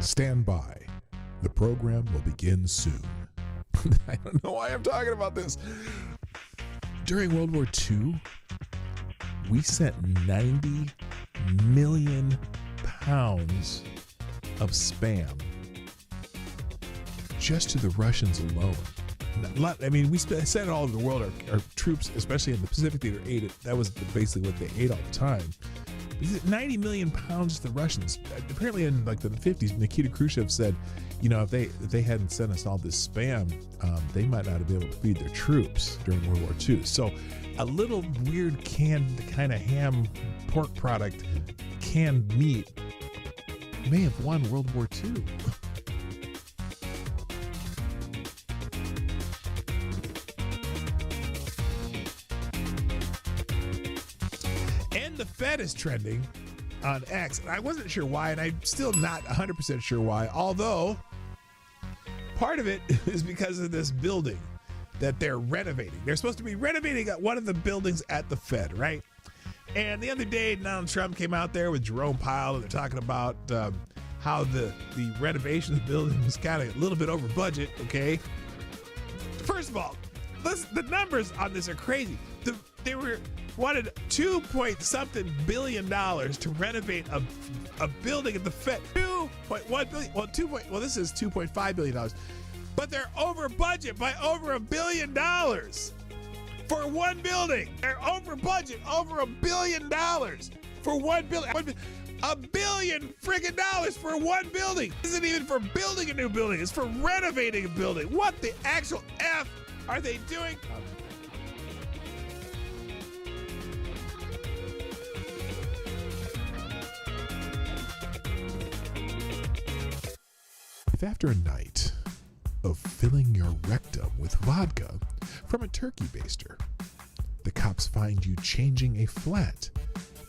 Stand by. The program will begin soon. I don't know why I'm talking about this. During World War II, we sent 90 million pounds of spam just to the Russians alone. I mean, we sent it all over the world. Our troops, especially in the Pacific Theater, ate it. That was basically what they ate all the time. 90 million pounds to the Russians. Apparently in like the 50s, Nikita Khrushchev said, you know, if they hadn't sent us all this spam, they might not have been able to feed their troops during World War II. So a little weird canned kind of ham pork product, canned meat, may have won World War II. And the Fed is trending on X. And I wasn't sure why, and I'm still not 100% sure why, although part of it is because of this building that they're renovating. They're supposed to be renovating at one of the buildings at the Fed, right? And the other day, Donald Trump came out there with Jerome Powell, and they're talking about how the renovation of the building was kind of a little bit over budget, okay? First of all, the numbers on this are crazy. They wanted $2.something billion to renovate a building at the Fed. $2.1 billion. Well, this is $2.5 billion. But they're over budget by over $1 billion for one building. They're over budget over $1 billion for one building. $1 billion friggin' dollars for one building. This isn't even for building a new building. It's for renovating a building. What the actual F are they doing? If after a night of filling your rectum with vodka from a turkey baster, the cops find you changing a flat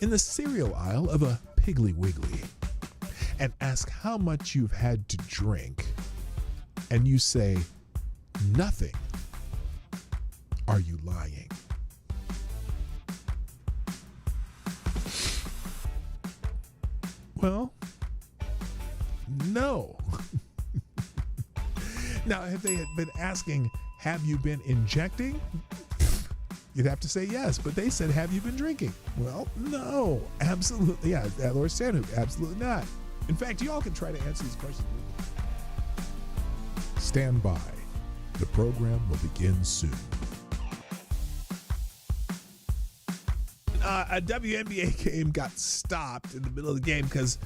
in the cereal aisle of a Piggly Wiggly and ask how much you've had to drink, and you say nothing, are you lying? Well, no. Now, if they had been asking, have you been injecting? You'd have to say yes, but they said, have you been drinking? Well, no, absolutely. Yeah, Lord Stanhope, absolutely not. In fact, you all can try to answer these questions. Stand by. The program will begin soon. A WNBA game got stopped in the middle of the game because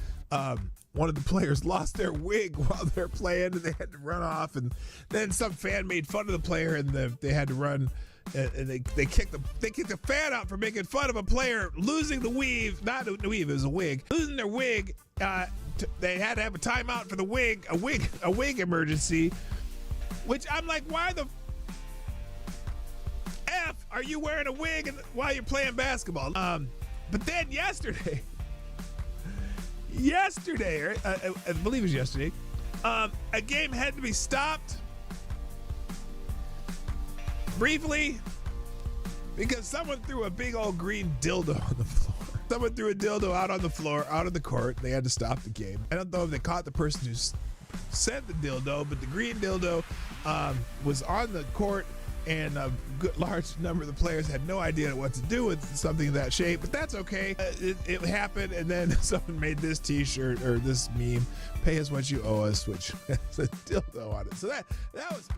one of the players lost their wig while they're playing, and they had to run off. And then some fan made fun of the player, and they had to run. And they kicked the fan out for making fun of a player losing the weave. Not a weave, it was a wig. Losing their wig. They had to have a timeout for the wig, a wig emergency. Which I'm like, why the F are you wearing a wig while you're playing basketball? But then yesterday, I believe it was yesterday, a game had to be stopped briefly because someone threw a big old green dildo on the floor. Someone threw a dildo out on the floor, out on the court. They had to stop the game. I don't know if they caught the person who sent the dildo, but the green dildo was on the court, and a good large number of the players had no idea what to do with something of that shape, but that's okay. It happened, and then someone made this t-shirt or this meme, pay us what you owe us, which has a dildo on it. So that was fun.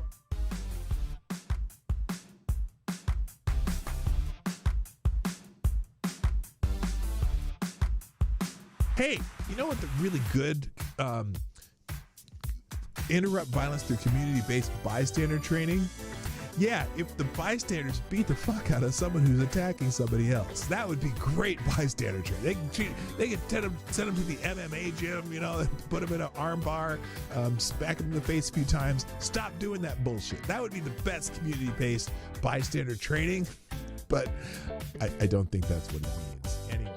Hey, you know what the really good interrupt violence through community-based bystander training? Yeah, if the bystanders beat the fuck out of someone who's attacking somebody else, that would be great bystander training. They could send them to the MMA gym, you know, put them in an arm bar, smack them in the face a few times. Stop doing that bullshit. That would be the best community-based bystander training, but I don't think that's what it means. Anyway.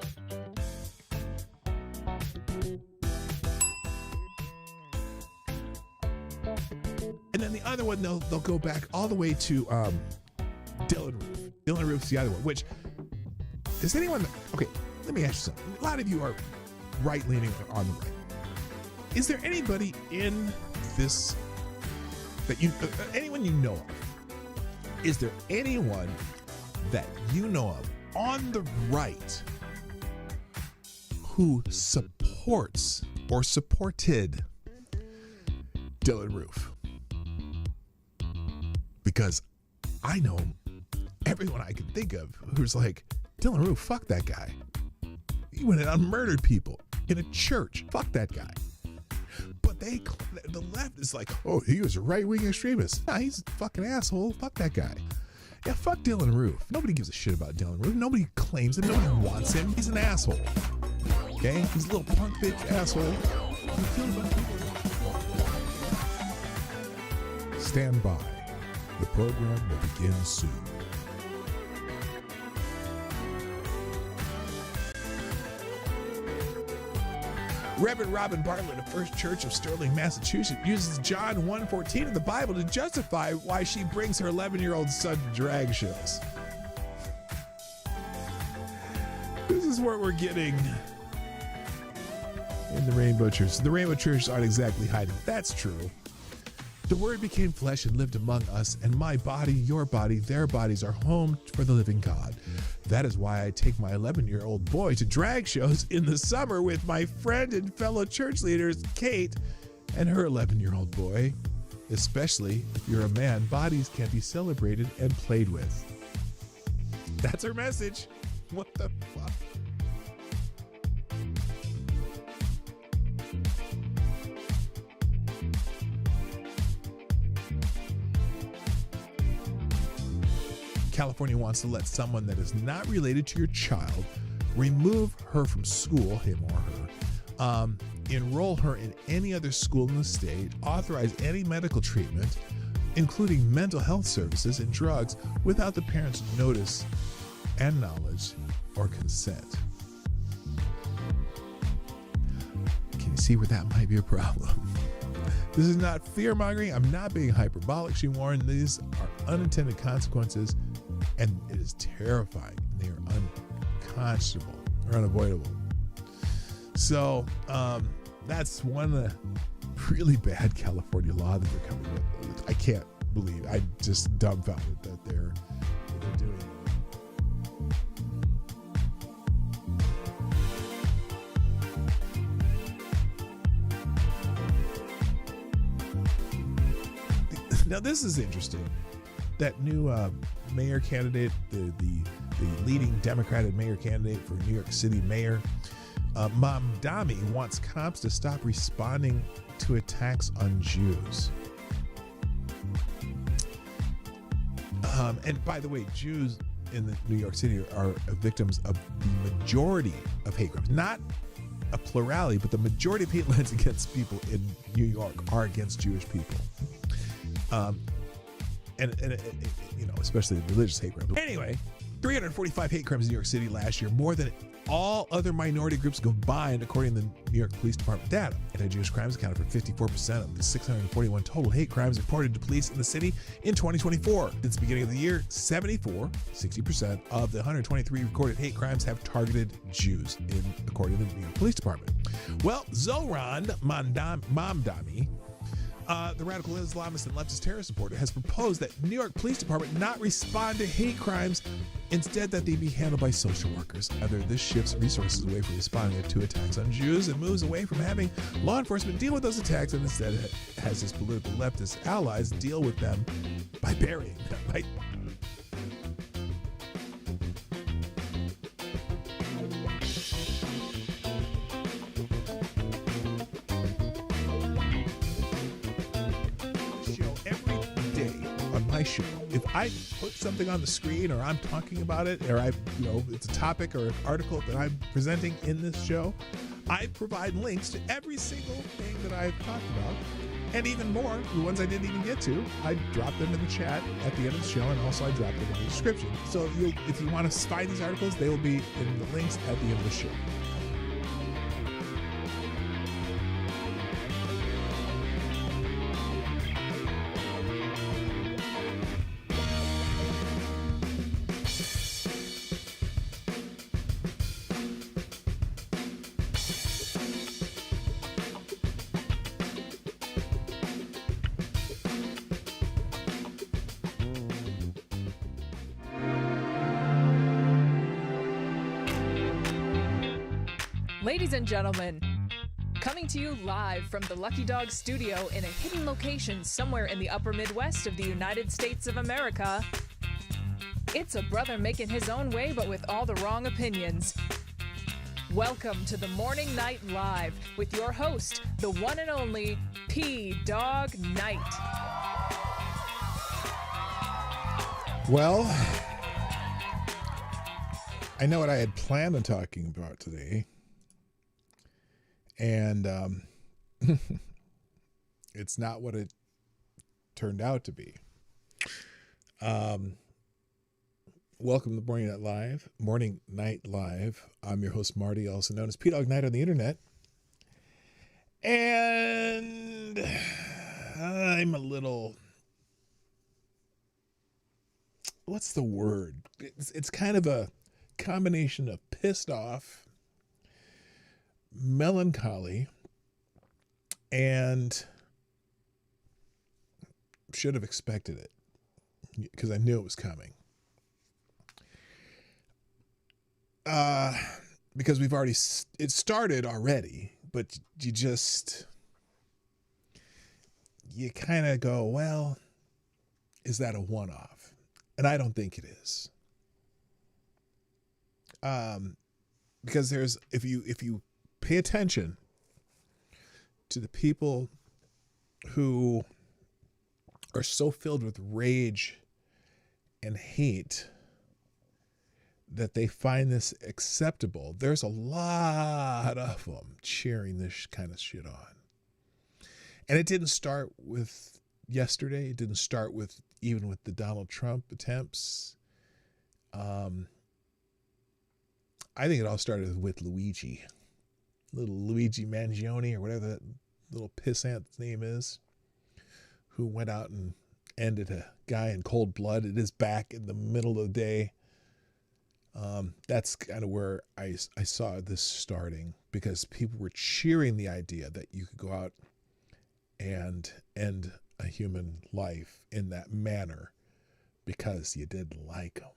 And then the other one, they'll go back all the way to Dylan Roof. Dylan Roof's the other one, which, does anyone, okay, let me ask you something. A lot of you are right-leaning on the right. Is there anybody in this that you, anyone you know of? Is there anyone that you know of on the right who supports or supported Dylan Roof? Because I know everyone I can think of who's like, Dylan Roof, fuck that guy. He went out and murdered people in a church. Fuck that guy. But the left is like, oh, he was a right-wing extremist. Nah, he's a fucking asshole. Fuck that guy. Yeah, fuck Dylan Roof. Nobody gives a shit about Dylan Roof. Nobody claims him. Nobody wants him. He's an asshole. Okay? He's a little punk bitch asshole. Stand by. The program will begin soon. Reverend Robin Bartlett of First Church of Sterling, Massachusetts, uses John 1:14 of the Bible to justify why she brings her 11-year-old son to drag shows. This is what we're getting in the Rainbow Church. The Rainbow Church aren't exactly hiding. That's true. The Word became flesh and lived among us, and my body, your body, their bodies are home for the living God. That is why I take my 11-year-old boy to drag shows in the summer with my friend and fellow church leaders, Kate, and her 11-year-old boy. Especially if you're a man, bodies can be celebrated and played with. That's her message. What the fuck? California wants to let someone that is not related to your child remove her from school, him or her, enroll her in any other school in the state, authorize any medical treatment, including mental health services and drugs, without the parent's notice and knowledge or consent. Can you see where that might be a problem? This is not fear-mongering. I'm not being hyperbolic, she warned. These are unintended consequences, and it is terrifying. They are unconscionable or unavoidable. So that's one really bad California law that they're coming with. I can't believe. I'm just dumbfounded that they're doing it. Now this is interesting. That new mayor candidate, the leading Democratic mayor candidate for New York City mayor, Damme, wants cops to stop responding to attacks on Jews. And by the way, Jews in New York City are victims of the majority of hate crimes. Not a plurality, but the majority of hate crimes against people in New York are against Jewish people. And you know, especially the religious hate crimes. Anyway, 345 hate crimes in New York City last year, more than all other minority groups combined, according to the New York Police Department data. Anti-Jewish crimes accounted for 54% of the 641 total hate crimes reported to police in the city in 2024. Since the beginning of the year, 60% of the 123 recorded hate crimes have targeted Jews, according to the New York Police Department. Well, Zohran Mamdani, the radical Islamist and leftist terrorist supporter, has proposed that New York Police Department not respond to hate crimes, instead that they be handled by social workers. Either this shifts resources away from responding to attacks on Jews and moves away from having law enforcement deal with those attacks, and instead has its political leftist allies deal with them by burying them. Show. If I put something on the screen, or I'm talking about it, or it's a topic or an article that I'm presenting in this show, I provide links to every single thing that I've talked about, and even more, the ones I didn't even get to. I drop them in the chat at the end of the show, and also I drop them in the description. So if you want to find these articles, they will be in the links at the end of the show. Ladies and gentlemen, coming to you live from the Lucky Dog studio in a hidden location somewhere in the upper Midwest of the United States of America, it's a brother making his own way but with all the wrong opinions. Welcome to the Morning Night Live with your host, the one and only Dawg Knight. Well, I know what I had planned on talking about today, and it's not what it turned out to be. Welcome to Morning Night Live. I'm your host, Marty, also known as Dawg Knight on the internet. And I'm a little, what's the word? It's kind of a combination of pissed off, melancholy, and should have expected it because I knew it was coming. Because it started already, but you kind of go, well, is that a one-off? And I don't think it is. Because if you pay attention to the people who are so filled with rage and hate that they find this acceptable, there's a lot of them cheering this kind of shit on. And it didn't start with yesterday. It didn't start even with the Donald Trump attempts. I think it all started with Luigi. Little Luigi Mangione, or whatever that little pissant's name is, who went out and ended a guy in cold blood at his back in the middle of the day. That's kind of where I saw this starting, because people were cheering the idea that you could go out and end a human life in that manner because you didn't like them,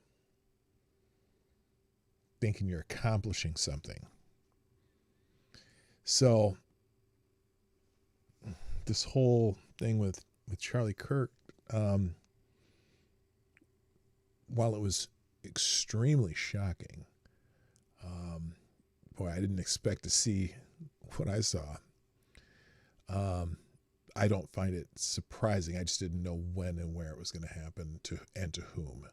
thinking you're accomplishing something. So this whole thing with Charlie Kirk, while it was extremely shocking, boy, I didn't expect to see what I saw. I don't find it surprising. I just didn't know when and where it was going to happen and to whom.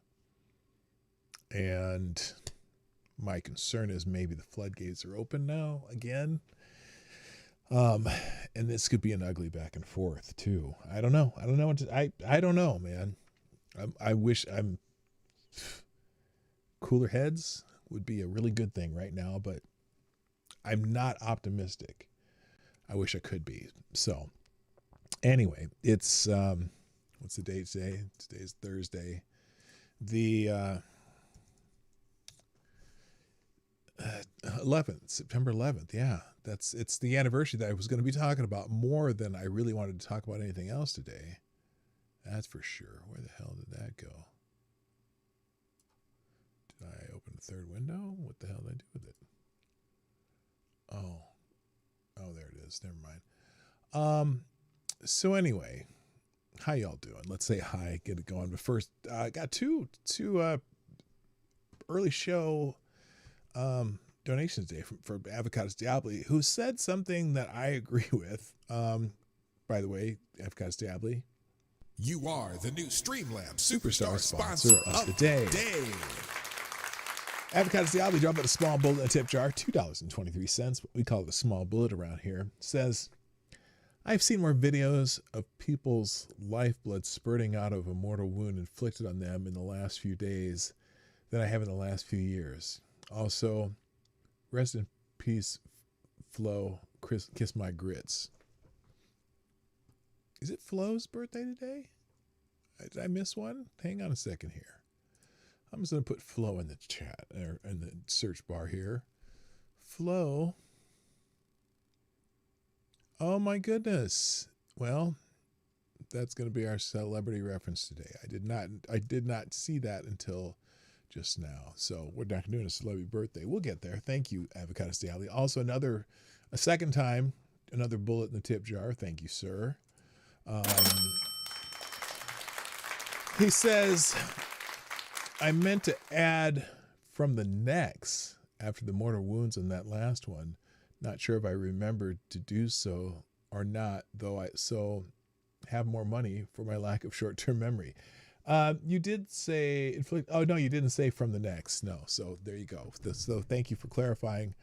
And my concern is maybe the floodgates are open now again. And this could be an ugly back and forth too. I don't know. I don't know, man. I wish cooler heads would be a really good thing right now, but I'm not optimistic. I wish I could be. So anyway, it's, what's the date today? Today's Thursday. The, 11th, September 11th. Yeah, it's the anniversary that I was going to be talking about more than I really wanted to talk about anything else today. That's for sure. Where the hell did that go? Did I open the third window? What the hell did I do with it? Oh, there it is. Never mind. So anyway, how y'all doing? Let's say hi, get it going. But first, I got two early show donations today for Avocados Diabli, who said something that I agree with. By the way, Avocados Diabli, you are the new Streamlabs superstar sponsor of the day. Avocados Diabli dropped a small bullet in a tip jar, $2.23. We call it a small bullet around here. Says, I've seen more videos of people's lifeblood spurting out of a mortal wound inflicted on them in the last few days than I have in the last few years. Also, rest in peace, Flo, kiss my grits. Is it Flo's birthday today? Did I miss one? Hang on a second here. I'm just going to put Flo in the chat, or in the search bar here. Flo. Oh my goodness. Well, that's going to be our celebrity reference today. I did not see that until just now. So we're not doing a celebrity birthday. We'll get there. Thank you, Avocado Staley. Also, a second time, another bullet in the tip jar. Thank you, sir. He says, I meant to add from the necks after the mortal wounds in that last one. Not sure if I remembered to do so or not, though I have more money for my lack of short-term memory. You did say inflict. Oh no, you didn't say from the necks. No, so there you go. So thank you for clarifying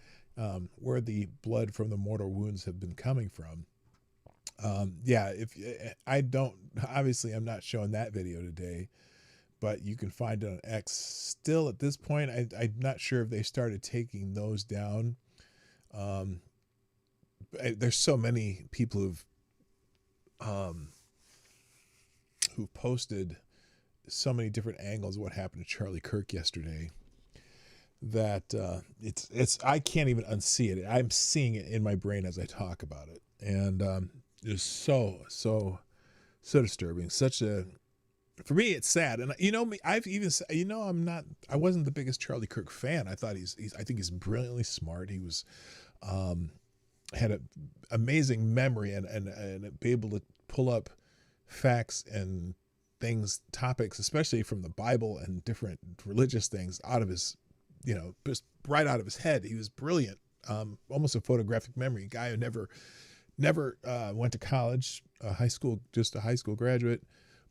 where the blood from the mortal wounds have been coming from. Yeah, if I don't, obviously I'm not showing that video today, but you can find it on X. Still at this point, I'm not sure if they started taking those down. There's so many people who've posted so many different angles of what happened to Charlie Kirk yesterday that it's I can't even unsee it. I'm seeing it in my brain as I talk about it, and it's so disturbing. For me, it's sad. And you know me, I've even, you know, I wasn't the biggest Charlie Kirk fan. I thought I think he's brilliantly smart. He was had an amazing memory and be able to pull up facts and things, topics, especially from the Bible and different religious things out of his, just right out of his head. He was brilliant. Almost a photographic memory. Guy who never went to college, just a high school graduate,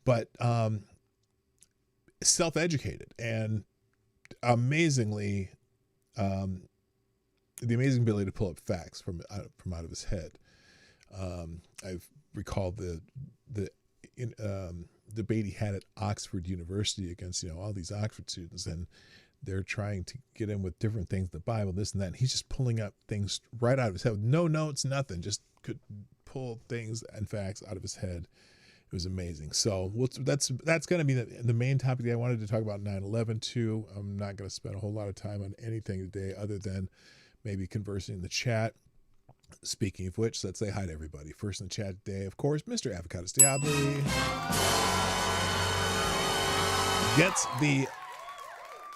but self-educated and amazingly, the amazing ability to pull up facts from out of his head. I've recalled the debate he had at Oxford University against all these Oxford students, and they're trying to get in with different things, the Bible, this and that. And he's just pulling up things right out of his head, no notes, nothing. Just could pull things and facts out of his head. It was amazing. So that's going to be the main topic that I wanted to talk about 9/11 too. I'm not going to spend a whole lot of time on anything today other than maybe conversing in the chat. Speaking of which, let's say hi to everybody. First in the chat today, of course, Mr. Avocado Diabli gets the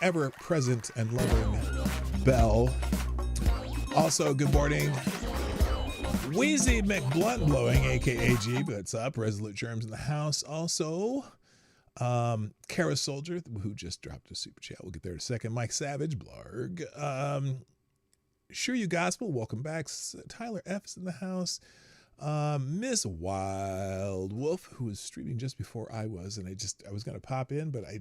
ever-present and loving bell. Also, good morning, Wheezy McBlunt Blowing, a.k.a. G. What's up? Resolute Germs in the house. Also, Kara Soldier, who just dropped a super chat. We'll get there in a second. Mike Savage, Blarg. Sure You Gospel, welcome back. Tyler F is in the house. Miss Wild Wolf, who was streaming just before I was, and I was going to pop in, but I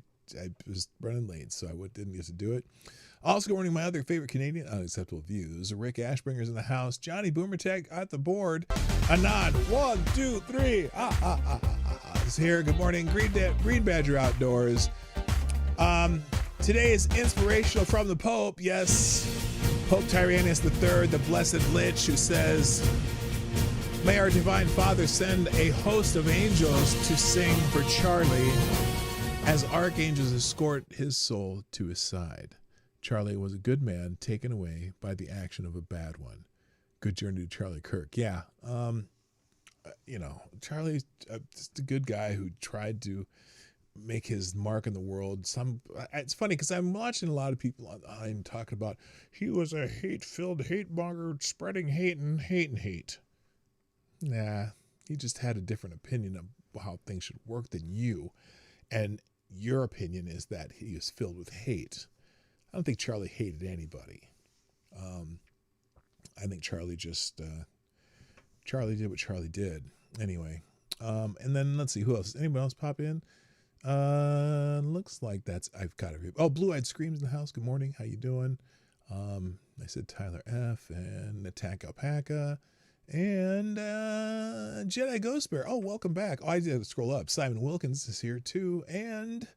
was running late, so I didn't get to do it. Also, good morning, my other favorite Canadian unacceptable views. Rick Ashbringer's in the house. Johnny Boomertech at the board. Anon, 1, 2, 3. Is here. Good morning, Green Badger Outdoors. Today is inspirational from the Pope. Yes, Pope Tyrannus III, the blessed lich, who says, "May our divine Father send a host of angels to sing for Charlie as archangels escort his soul to his side. Charlie was a good man taken away by the action of a bad one. Good journey to Charlie Kirk." Yeah, Charlie's just a good guy who tried to make his mark in the world. It's funny because I'm watching a lot of people online talking about he was a hate-filled hate monger, spreading hate and hate. Nah, he just had a different opinion of how things should work than you, and your opinion is that he is filled with hate. I don't think Charlie hated anybody. I think Charlie just Charlie did what Charlie did. Anyway, and then let's see who else. Anyone else pop in? Looks like I've got it. Oh, Blue Eyed Screams in the house. Good morning. How you doing? I said Tyler F and Attack Alpaca and Jedi Ghost Bear. Oh, welcome back. Oh, I did scroll up. Simon Wilkins is here too. And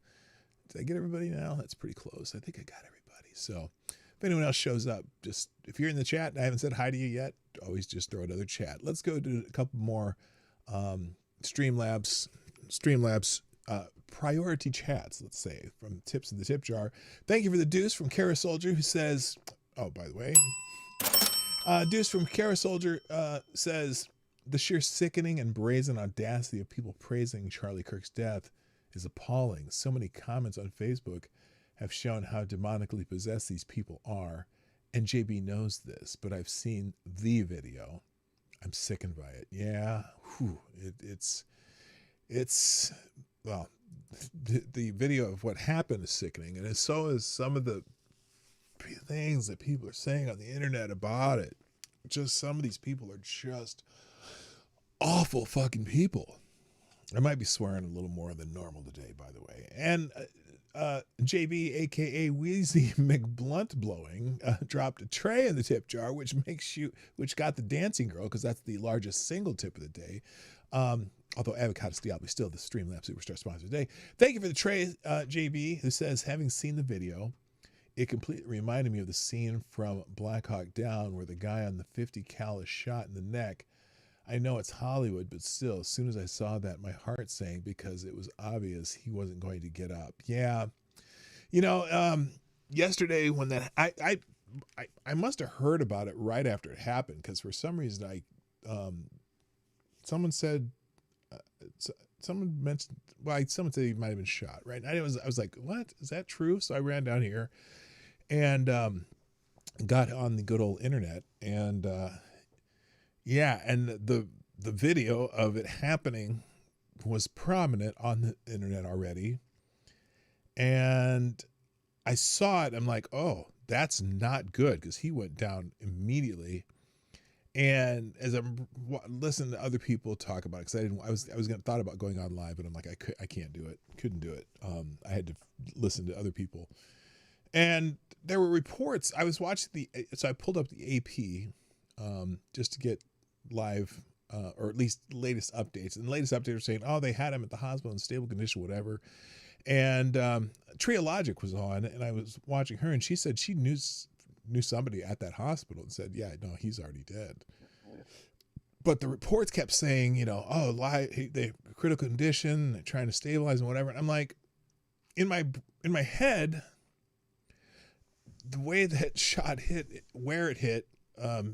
did I get everybody now? That's pretty close. I think I got everybody. So if anyone else shows up, just if you're in the chat and I haven't said hi to you yet, always just throw another chat. Let's go to a couple more Streamlabs priority chats, let's say, from Tips in the Tip Jar. Thank you for the deuce from Kara Soldier, who says, oh, by the way, deuce from Kara Soldier says, the sheer sickening and brazen audacity of people praising Charlie Kirk's death is appalling. So many comments on Facebook have shown how demonically possessed these people are. And JB knows this, but I've seen the video. I'm sickened by it. Yeah, it's well, the video of what happened is sickening, and so is some of the things that people are saying on the internet about it. Just some of these people are just awful fucking people. I might be swearing a little more than normal today, by the way. And JB, aka Wheezy McBluntblowing, dropped a tray in the tip jar, which got the dancing girl, because that's the largest single tip of the day. Although Avocado Stiabi still the Streamlabs Superstar sponsor today. Thank you for the tray, JB, who says, having seen the video, it completely reminded me of the scene from Black Hawk Down where the guy on the 50 cal is shot in the neck. I know it's Hollywood, but still, as soon as I saw that, my heart sank because it was obvious he wasn't going to get up. Yeah. Yesterday when that, I must have heard about it right after it happened, because for some reason someone said, someone mentioned, someone said he might have been shot, right? And I was like, what? Is that true? So I ran down here and got on the good old internet, and and the video of it happening was prominent on the internet already. And I saw it. I'm like, oh, that's not good, because he went down immediately. And as I'm listening to other people talk about it, because I was gonna thought about going on live, but I'm like, I can't do it. Couldn't do it. I had to listen to other people. And there were reports. I was watching so I pulled up the AP just to get live or at least latest updates. And the latest updates were saying, oh, they had him at the hospital in stable condition, whatever. And Tria Logic was on, and I was watching her, and she said she knew somebody at that hospital, and said, yeah, no, he's already dead. But the reports kept saying, they critical condition, they're trying to stabilize and whatever. And I'm like, in my head, the way that shot hit, where it hit,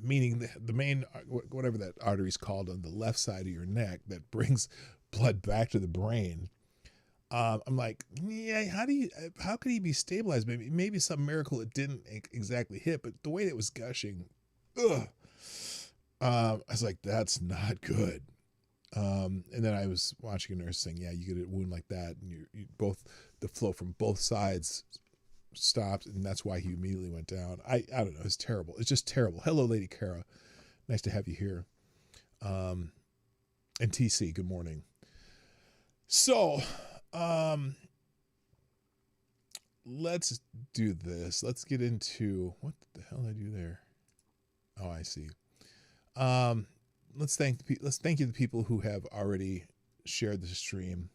meaning the main, whatever that artery is called on the left side of your neck that brings blood back to the brain. I'm like, yeah, how could he be stabilized? Maybe some miracle it didn't exactly hit, but the way that it was gushing, I was like, that's not good. And then I was watching a nurse saying, yeah, you get a wound like that, and you both, the flow from both sides stopped, and that's why he immediately went down. I don't know. It's terrible. It's just terrible. Hello, Lady Kara. Nice to have you here. And TC, good morning. So, let's do this. Let's get into, what the hell did I do there? Oh, I see. Let's thank you the people who have already shared the stream.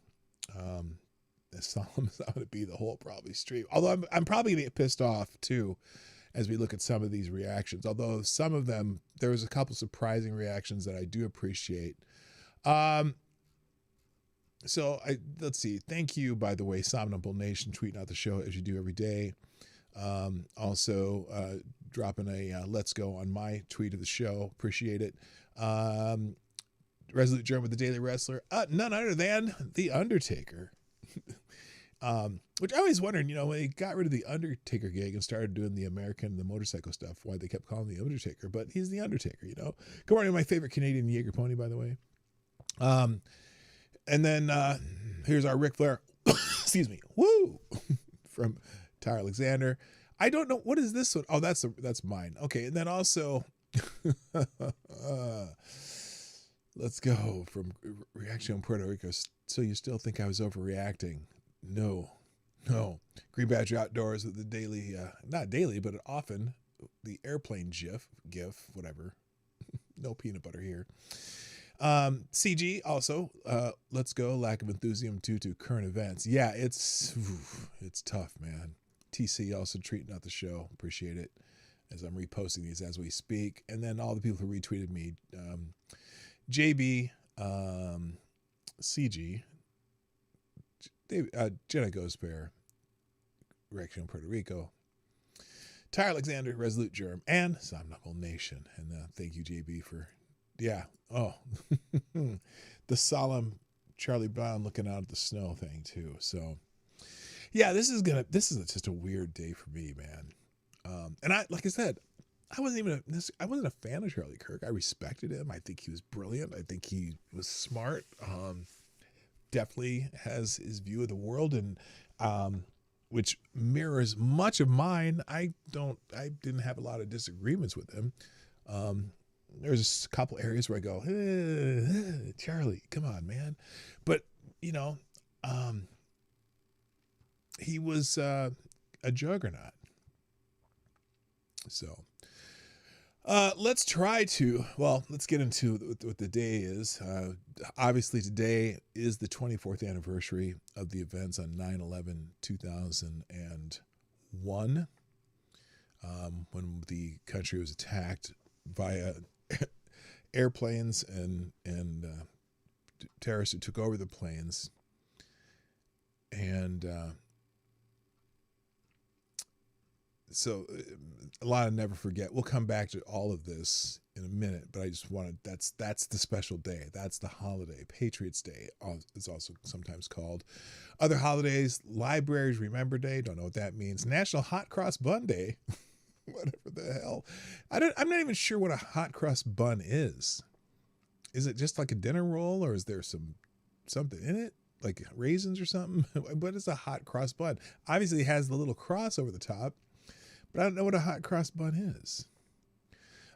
As solemn as I'm going to be the whole probably stream. Although I'm probably going to get pissed off too, as we look at some of these reactions. Although some of them, there was a couple surprising reactions that I do appreciate. So let's see. Thank you, by the way, Somnambule Nation, tweeting out the show as you do every day. Also dropping a let's go on my tweet of the show. Appreciate it. Resolute Germ with the Daily Wrestler. None other than The Undertaker. Which I always wondered, when they got rid of the Undertaker gig and started doing the motorcycle stuff, why they kept calling him the Undertaker, but he's the Undertaker, Good morning, my favorite Canadian Jaeger pony, by the way. And then here's our Ric Flair, excuse me, woo, from Tyler Alexander. I don't know, what is this one? Oh, that's mine. Okay, and then also, let's go from Reaction in Puerto Rico. So you still think I was overreacting? No. Green Badger Outdoors with the daily, not daily, but often, the airplane gif, whatever. No peanut butter here. CG also, let's go. Lack of enthusiasm due to current events. Yeah, it's tough, man. TC also tweeting out the show. Appreciate it as I'm reposting these as we speak. And then all the people who retweeted me, JB, CG, Jenna Gospare, Reaction Puerto Rico, Tyler Alexander, Resolute Germ, and Somnambule Nation. And thank you, JB, for, the solemn Charlie Brown looking out at the snow thing, too. So, Yeah, this is just a weird day for me, man. And like I said, I wasn't a fan of Charlie Kirk. I respected him. I think he was brilliant. I think he was smart. Definitely has his view of the world, and which mirrors much of mine. I didn't have a lot of disagreements with him. There's a couple areas where I go, Charlie, come on, man. But, he was a juggernaut. So let's get into what the day is. Obviously, today is the 24th anniversary of the events on 9/11/2001, when the country was attacked via airplanes and terrorists who took over the planes. And so a lot of never forget. We'll come back to all of this in a minute, but I just wanted, that's the special day. That's the holiday. Patriots Day is also sometimes called. Other holidays, Libraries Remember Day. Don't know what that means. National Hot Cross Bun Day. Whatever the hell. I'm not even sure what a hot cross bun is. Is it just like a dinner roll, or is there something in it? Like raisins or something? What is a hot cross bun? Obviously it has the little cross over the top, but I don't know what a hot cross bun is.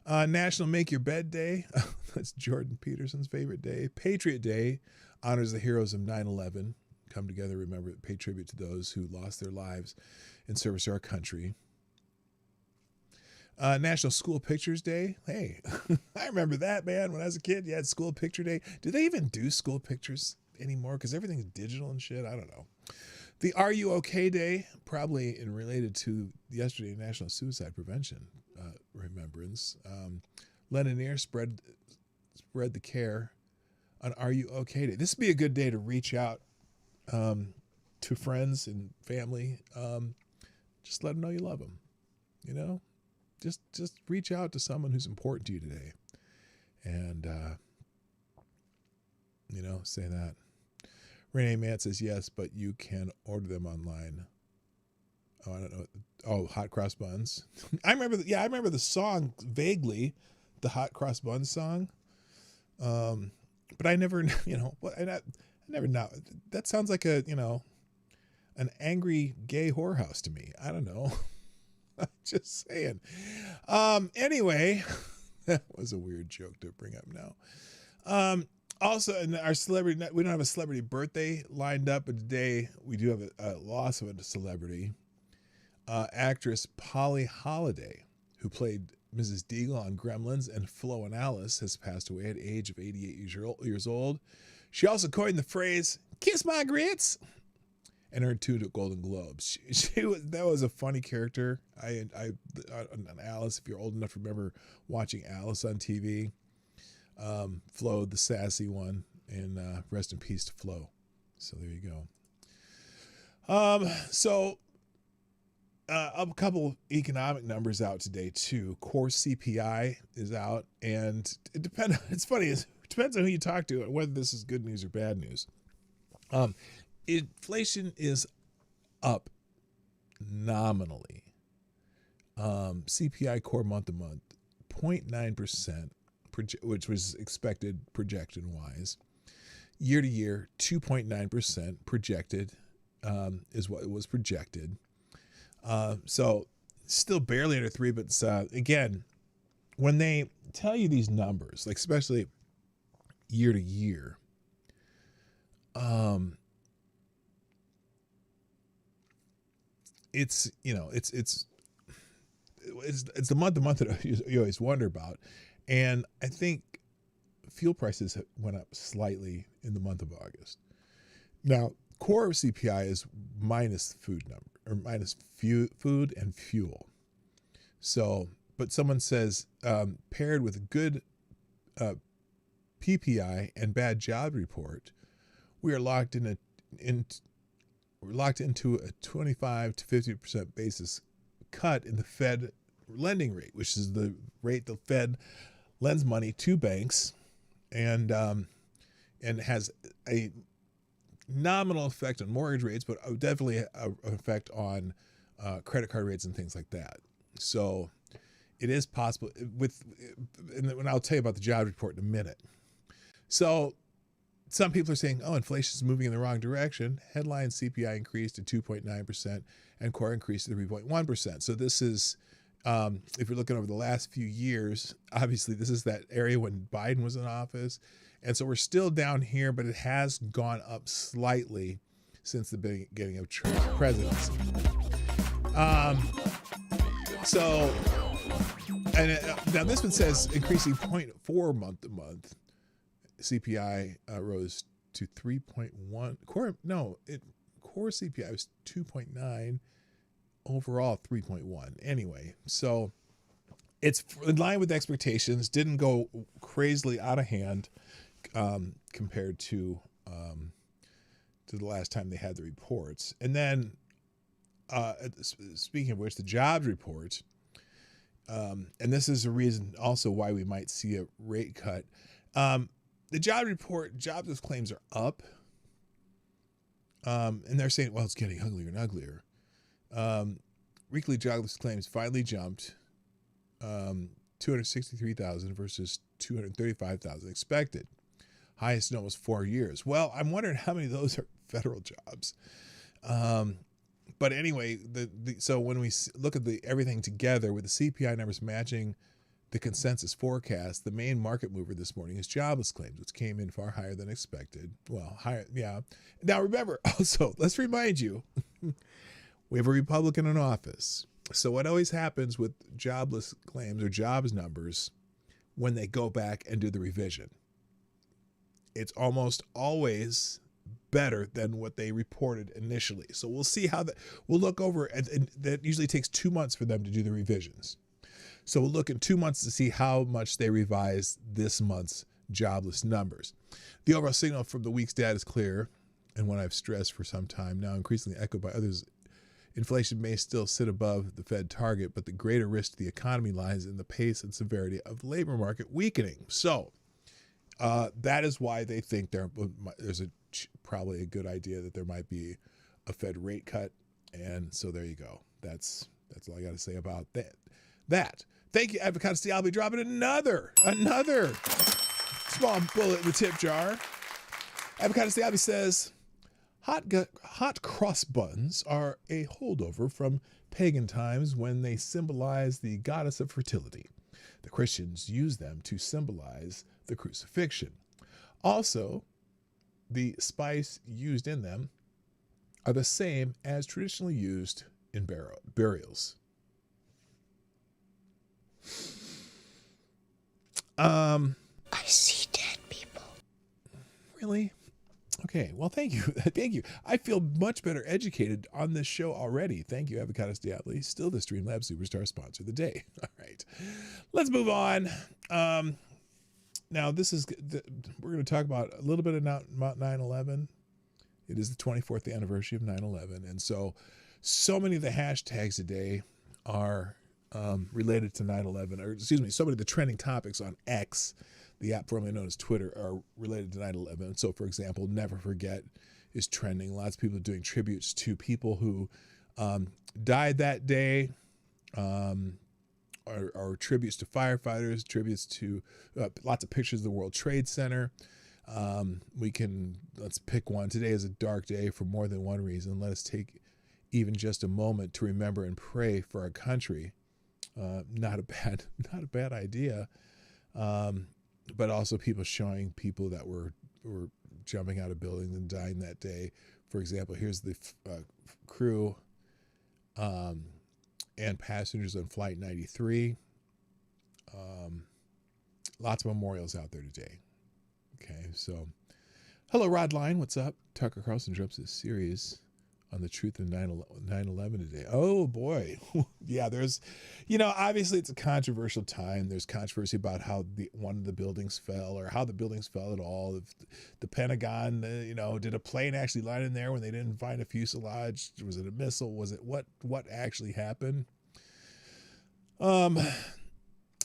National Make Your Bed Day. That's Jordan Peterson's favorite day. Patriot Day honors the heroes of 9/11. Come together, remember, pay tribute to those who lost their lives in service to our country. National School Pictures Day. Hey, I remember that, man. When I was a kid, you had School Picture Day. Do they even do school pictures anymore? Because everything's digital and shit. I don't know. The Are You OK Day, probably related to yesterday, National Suicide Prevention Remembrance. Lenineer spread the care on Are You OK Day. This would be a good day to reach out to friends and family. Just let them know you love them. Just reach out to someone who's important to you today, and say that. Renee Mann says yes, but you can order them online. Oh, I don't know. Oh, hot cross buns. I remember the song vaguely, the hot cross buns song. But I never, I never know. That sounds like an angry gay whorehouse to me. I don't know. I'm just saying. Anyway, that was a weird joke to bring up now. Also, in our celebrity, we don't have a celebrity birthday lined up, but today we do have a loss of a celebrity. Actress Polly Holliday, who played Mrs. Deagle on Gremlins and Flo and Alice, has passed away at the age of 88 years old. She also coined the phrase "kiss my grits" and earned 2 Golden Globes. That was a funny character. On Alice, if you're old enough to remember watching Alice on TV. Flo, the sassy one, and rest in peace to Flo. So there you go. A couple economic numbers out today too. Core CPI is out, and it depends. It's funny. It depends on who you talk to and whether this is good news or bad news. Inflation is up nominally. CPI core month to month, 0.9%. Which was expected projection-wise. Year to year, 2.9% projected is what was projected. So still barely under 3, but again, when they tell you these numbers, like especially year to year, it's the month to month that you always wonder about. And I think fuel prices went up slightly in the month of August. Now, core CPI is minus food number, or minus food and fuel. So, but someone says paired with a good PPI and bad job report, we are locked into a 25 to 50% basis cut in the Fed lending rate, which is the rate the Fed lends money to banks, and has a nominal effect on mortgage rates, but definitely an effect on credit card rates and things like that. So it is possible and I'll tell you about the job report in a minute. So some people are saying, inflation is moving in the wrong direction. Headline CPI increased to 2.9% and core increased to 3.1%. So this is, if you're looking over the last few years, obviously this is that area when Biden was in office. And so we're still down here, but it has gone up slightly since the beginning of Trump's presidency. Now this one says increasing 0.4 month to month. CPI rose to 3.1. Core CPI was 2.9. Overall 3.1. Anyway, so it's in line with expectations. Didn't go crazily out of hand compared to the last time they had the reports. And then, speaking of which, the jobs report, and this is a reason also why we might see a rate cut. The job report, jobless claims are up, and they're saying, well, it's getting uglier and uglier. Weekly jobless claims finally jumped 263,000 versus 235,000 expected. Highest in almost 4 years. Well, I'm wondering how many of those are federal jobs. But anyway, so when we look at everything together with the CPI numbers matching the consensus forecast, the main market mover this morning is jobless claims, which came in far higher than expected. Well, higher, yeah. Now remember, also, let's remind you, we have a Republican in office. So what always happens with jobless claims or jobs numbers when they go back and do the revision? It's almost always better than what they reported initially. So we'll see how we'll look over, and that usually takes 2 months for them to do the revisions. So we'll look in 2 months to see how much they revise this month's jobless numbers. The overall signal from the week's data is clear, and one I've stressed for some time now, increasingly echoed by others. Inflation may still sit above the Fed target, but the greater risk to the economy lies in the pace and severity of the labor market weakening. So that is why they think there's probably a good idea that there might be a Fed rate cut. And so there you go. That's all I got to say about that. Thank you, Avocado Steve. I'll be dropping another small bullet in the tip jar. Avocado Steve says, hot cross buns are a holdover from pagan times when they symbolize the goddess of fertility. The Christians use them to symbolize the crucifixion. Also, the spice used in them are the same as traditionally used in burials. I see dead people. Really? Okay, well, thank you. Thank you. I feel much better educated on this show already. Thank you, Avocados Diabli. Still the Streamlabs Superstar sponsor of the day. All right, let's move on. Now, we're going to talk about a little bit about 9/11. It is the 24th anniversary of 9/11. And so many of the hashtags today are related to 9/11, or excuse me, so many of the trending topics on X, the app formerly known as Twitter, are related to 9/11. So, for example, Never Forget is trending. Lots of people doing tributes to people who died that day, or tributes to firefighters, tributes to lots of pictures of the World Trade Center. Let's pick one. Today is a dark day for more than one reason. Let us take even just a moment to remember and pray for our country. Not a bad idea. But also people showing people that were jumping out of buildings and dying that day. For example, here's the crew and passengers on Flight 93. Lots of memorials out there today. Okay, so hello, Rodline. What's up? Tucker Carlson drops this series on the truth of 9/11 today. Oh boy. Yeah, there's, obviously it's a controversial time. There's controversy about how one of the buildings fell, or how the buildings fell at all. If the Pentagon, did a plane actually land in there when they didn't find a fuselage? Was it a missile? Was it what actually happened?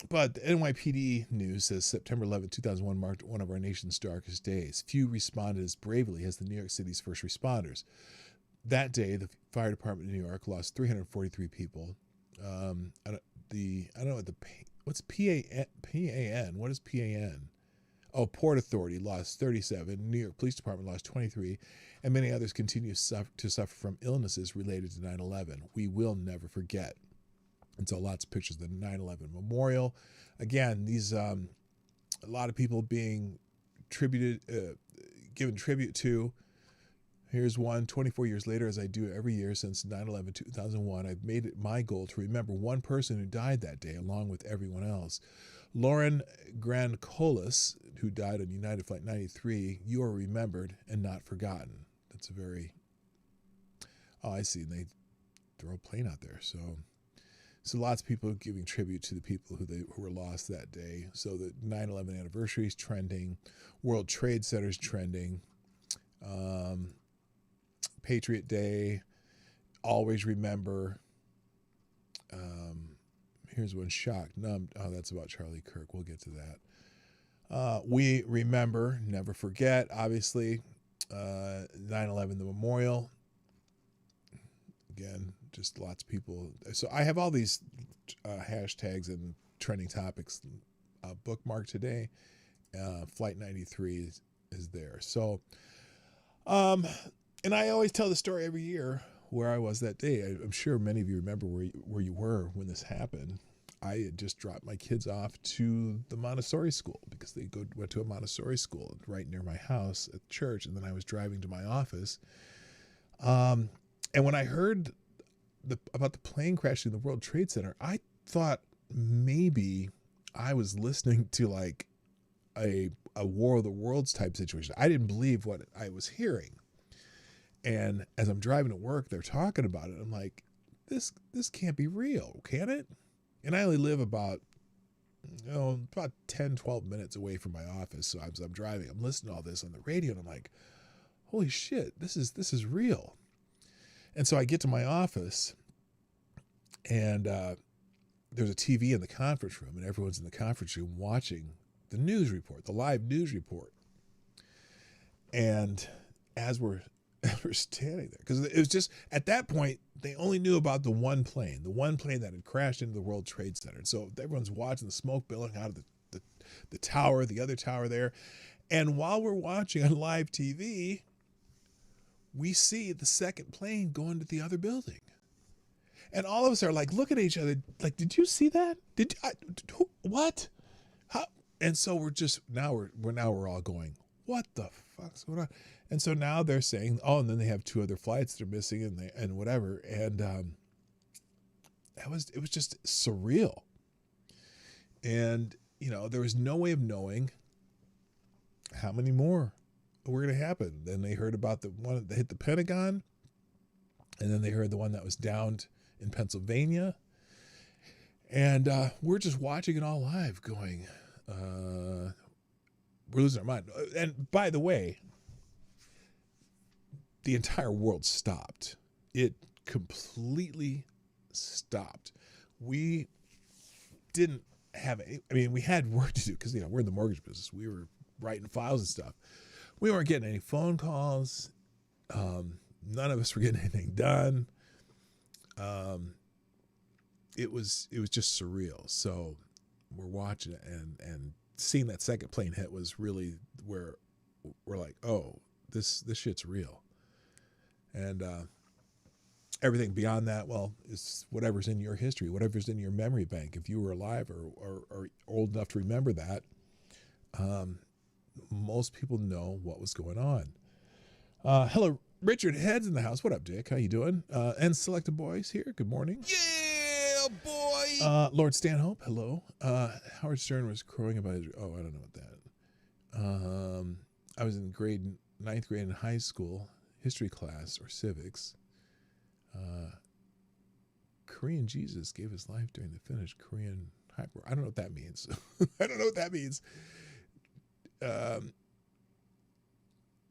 But the NYPD news says September 11, 2001 marked one of our nation's darkest days. Few responded as bravely as the New York City's first responders. That day, the fire department in New York lost 343 people. I don't know what's PAN? What is PAN? Oh, Port Authority lost 37. New York Police Department lost 23. And many others continue to suffer from illnesses related to 9/11. We will never forget. And so lots of pictures of the 9/11 memorial. Again, these a lot of people being given tribute to. Here's one, 24 years later, as I do every year since 9/11, 2001, I've made it my goal to remember one person who died that day along with everyone else. Lauren Grancolis, who died on United Flight 93, you are remembered and not forgotten. That's a very, oh, I see, and they throw a plane out there. So lots of people giving tribute to the people who were lost that day. So the 9/11 anniversary is trending, World Trade Center is trending, Patriot Day, always remember. Here's one, shocked, numbed. Oh, that's about Charlie Kirk. We'll get to that. We remember, never forget, obviously. 9/11, the memorial. Again, just lots of people. So I have all these hashtags and trending topics bookmarked today. Flight 93 is there. So, and I always tell the story every year where I was that day. I'm sure many of you remember where you were when this happened. I had just dropped my kids off to the Montessori school because they went to a Montessori school right near my house at church, and then I was driving to my office. And when I heard about the plane crashing in the World Trade Center, I thought maybe I was listening to like a War of the Worlds type situation. I didn't believe what I was hearing. And as I'm driving to work, they're talking about it. I'm like, this can't be real, can it? And I only live about 10, 12 minutes away from my office. So as I'm driving, I'm listening to all this on the radio, and I'm like, holy shit, this is real. And so I get to my office, and there's a TV in the conference room, and everyone's in the conference room watching the news report, the live news report. And as we're standing there, because it was just at that point they only knew about the one plane that had crashed into the World Trade Center. And so everyone's watching the smoke billowing out of the tower, the other tower there. And while we're watching on live TV, we see the second plane going to the other building. And all of us are like looking at each other like, did you see that? What? How? And so we're all going, what the fuck's going on? And so now they're saying, oh, and then they have 2 other flights they're missing and whatever. And it was just surreal. And, there was no way of knowing how many more were going to happen. Then they heard about the one that hit the Pentagon. And then they heard the one that was downed in Pennsylvania. And we're just watching it all live going, we're losing our mind. And by the way, the entire world stopped. It completely stopped. We didn't have we had work to do because, we're in the mortgage business. We were writing files and stuff. We weren't getting any phone calls. None of us were getting anything done. It was just surreal. So we're watching it, and seeing that second plane hit was really where we're like, oh, this shit's real. And everything beyond that, well, it's whatever's in your history, whatever's in your memory bank. If you were alive or old enough to remember that, most people know what was going on. Hello, Richard Head's in the house. What up, Dick? How you doing? And Selected Boys here. Good morning. Yeah, boy. Lord Stanhope, hello. Howard Stern was crowing about his... Oh, I don't know what that... I was in ninth grade in high school, history class or civics. Korean Jesus gave his life during the Finnish Korean hyper. I don't know what that means. I don't know what that means.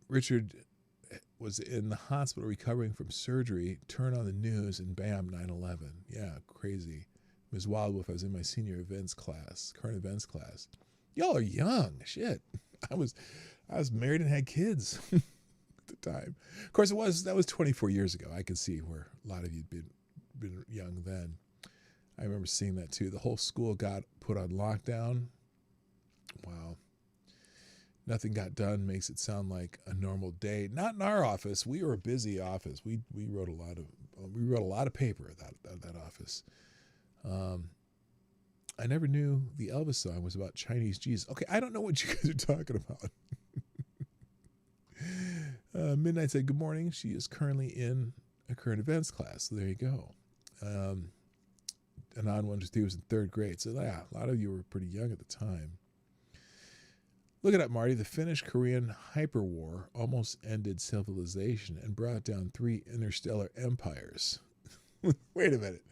Richard was in the hospital recovering from surgery. Turn on the news and bam, 9/11. Yeah, crazy. Ms. Wildwolf, I was in my senior events class, current events class. Y'all are young. Shit. I was married and had kids at the time. Of course, that was 24 years ago. I could see where a lot of you'd been young then. I remember seeing that too. The whole school got put on lockdown. Wow. Nothing got done makes it sound like a normal day. Not in our office. We were a busy office. We wrote a lot of paper at that office. I never knew the Elvis song was about Chinese Jesus. Okay, I don't know what you guys are talking about. Midnight said, good morning. She is currently in a current events class. So there you go. Anon 123 was in 3rd grade. So yeah, a lot of you were pretty young at the time. Look it up, Marty. The Finnish-Korean hyperwar almost ended civilization and brought down 3 interstellar empires. Wait a minute.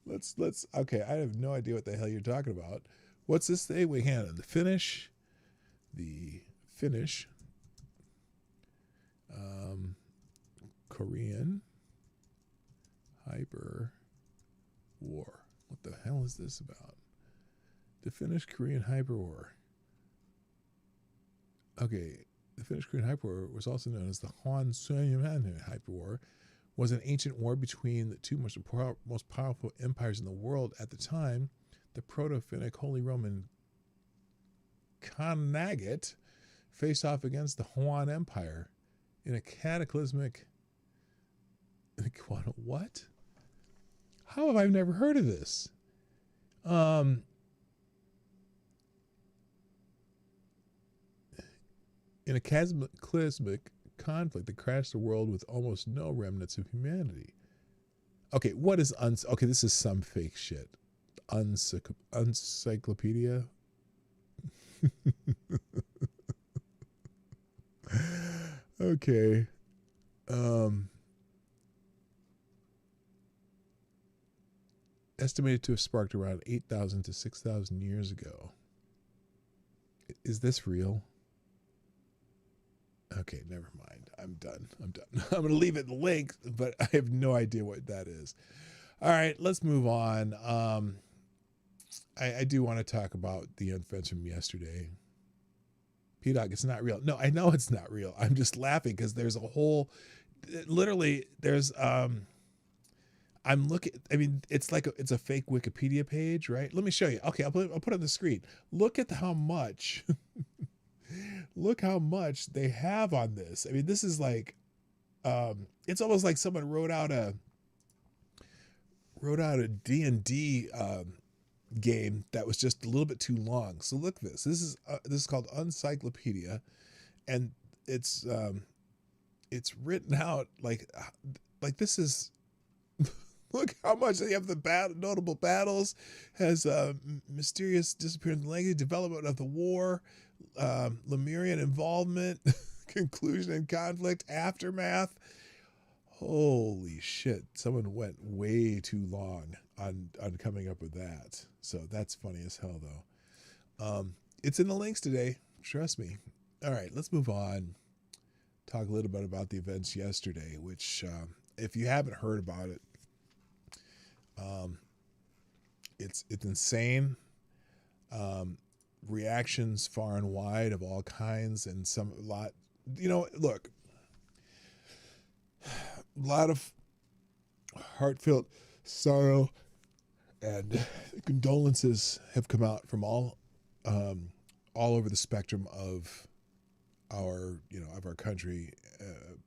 Let's okay, I have no idea what the hell you're talking about. What's this thing? Wait, hang on. The Finnish Korean hyper war. What the hell is this about? The Finnish-Korean hyper war. Okay, the Finnish-Korean hyper war was also known as the Han-Sui-Man hyper war. Was an ancient war between the two most powerful empires in the world at the time. The Proto-Finnic Holy Roman Khanate faced off against the Huan Empire in a cataclysmic... What? How have I never heard of this? In a cataclysmic conflict that crashed the world with almost no remnants of humanity. Okay, what is okay, this is some fake shit. Encyclopedia? Okay. Estimated to have sparked around 8,000 to 6,000 years ago. Is this real? Okay, never mind. I'm done. I'm going to leave it linked, but I have no idea what that is. All right, let's move on. I do want to talk about the events from yesterday. PDawg, it's not real. No, I know it's not real. I'm just laughing because there's a whole, literally, there's, I'm looking, I mean, it's like, it's a fake Wikipedia page, right? Let me show you. Okay, I'll put it on the screen. Look at how much, look how much they have on this. I mean, this is like, it's almost like someone wrote out a D&D game that was just a little bit too long. So look this. This is called Encyclopedia, and it's written out like this is. Look how much they have the notable battles, has mysterious disappearance language, development of the war, Lemurian involvement, conclusion and conflict, aftermath. Holy shit. Someone went way too long on coming up with that. So that's funny as hell though. It's in the links today. Trust me. All right, let's move on. Talk a little bit about the events yesterday, which if you haven't heard about it, it's insane. Reactions far and wide of all kinds, and look, a lot of heartfelt sorrow and condolences have come out from all over the spectrum of our country,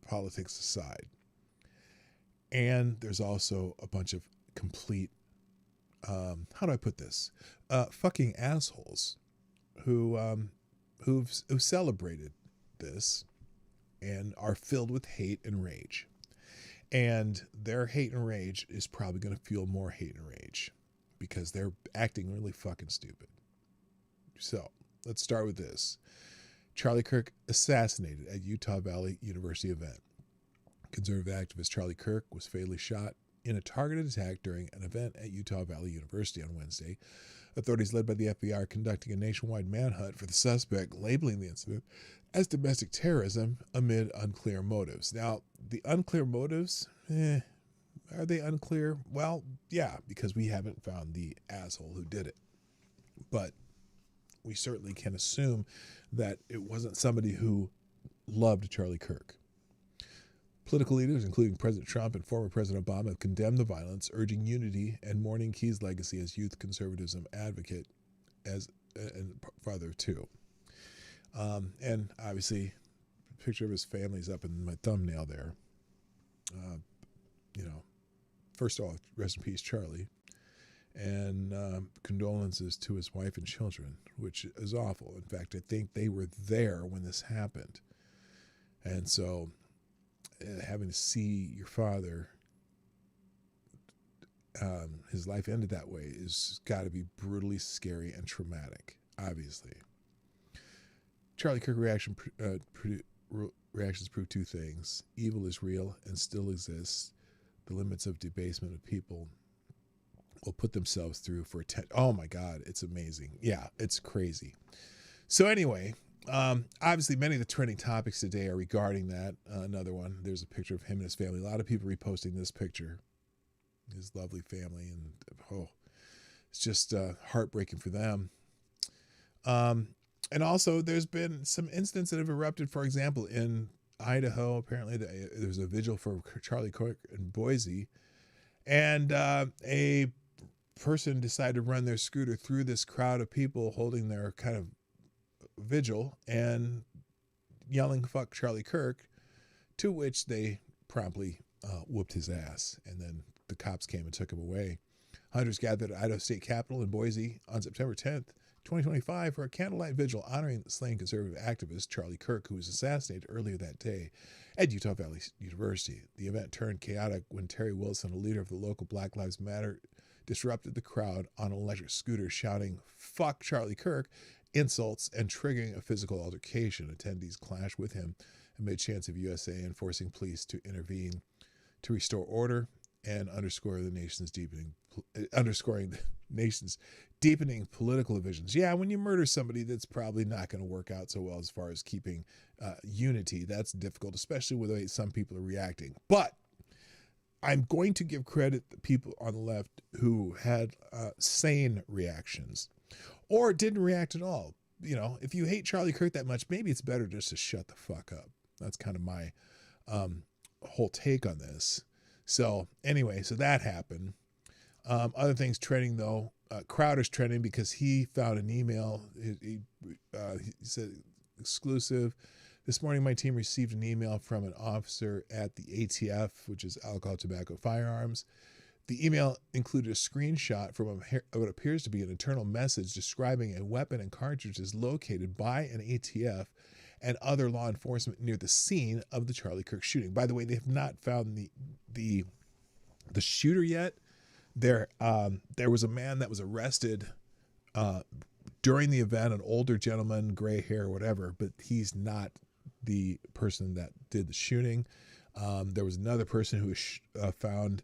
politics aside. And there's also a bunch of complete, how do I put this? Fucking assholes who've celebrated this and are filled with hate and rage. And their hate and rage is probably going to fuel more hate and rage because they're acting really fucking stupid. So let's start with this. Charlie Kirk assassinated at Utah Valley University event. Conservative activist Charlie Kirk was fatally shot in a targeted attack during an event at Utah Valley University on Wednesday. Authorities led by the FBI are conducting a nationwide manhunt for the suspect, labeling the incident as domestic terrorism amid unclear motives. Now, the unclear motives, Are they unclear? Well, yeah, because we haven't found the asshole who did it. But we certainly can assume that it wasn't somebody who loved Charlie Kirk. Political leaders, including President Trump and former President Obama, have condemned the violence, urging unity and mourning Key's legacy as youth conservatism advocate and father of two. And obviously, a picture of his family's up in my thumbnail there. First of all, rest in peace, Charlie. And condolences to his wife and children, which is awful. In fact, I think they were there when this happened. And so having to see your father, his life ended that way, is got to be brutally scary and traumatic, obviously. Charlie Kirk reactions prove two things. Evil is real and still exists. The limits of debasement of people will put themselves through for oh my God, it's amazing. Yeah, it's crazy. So anyway, obviously many of the trending topics today are regarding that. Another one, there's a picture of him and his family. A lot of people reposting this picture, his lovely family, and it's just heartbreaking for them. And also there's been some incidents that have erupted. For example, in Idaho, apparently there's a vigil for Charlie Kirk in Boise, and a person decided to run their scooter through this crowd of people holding their kind of vigil and yelling "fuck Charlie Kirk," to which they promptly whooped his ass, and then the cops came and took him away. Hundreds gathered at Idaho State Capitol in Boise on September 10th, 2025 for a candlelight vigil honoring the slain conservative activist Charlie Kirk, who was assassinated earlier that day at Utah Valley University. The event turned chaotic when Terry Wilson, a leader of the local Black Lives Matter, disrupted the crowd on an electric scooter, shouting "fuck Charlie Kirk," insults, and triggering a physical altercation. Attendees clashed with him amid chants of USA and forcing police to intervene to restore order and underscoring the nation's deepening political divisions. Yeah, when you murder somebody, that's probably not going to work out so well as far as keeping unity. That's difficult, especially with the way some people are reacting. But I'm going to give credit to people on the left who had sane reactions or didn't react at all. You know, if you hate Charlie Kirk that much, maybe it's better just to shut the fuck up. That's kind of my whole take on this. So anyway, so that happened. Other things trending though, Crowder's trending because he found an email. He said exclusive. This morning, my team received an email from an officer at the ATF, which is Alcohol, Tobacco, Firearms. The email included a screenshot from what appears to be an internal message describing a weapon and cartridges located by an ATF and other law enforcement near the scene of the Charlie Kirk shooting. By the way, they have not found the shooter yet. There was a man that was arrested during the event, an older gentleman, gray hair, whatever, but he's not the person that did the shooting. There was another person who was found.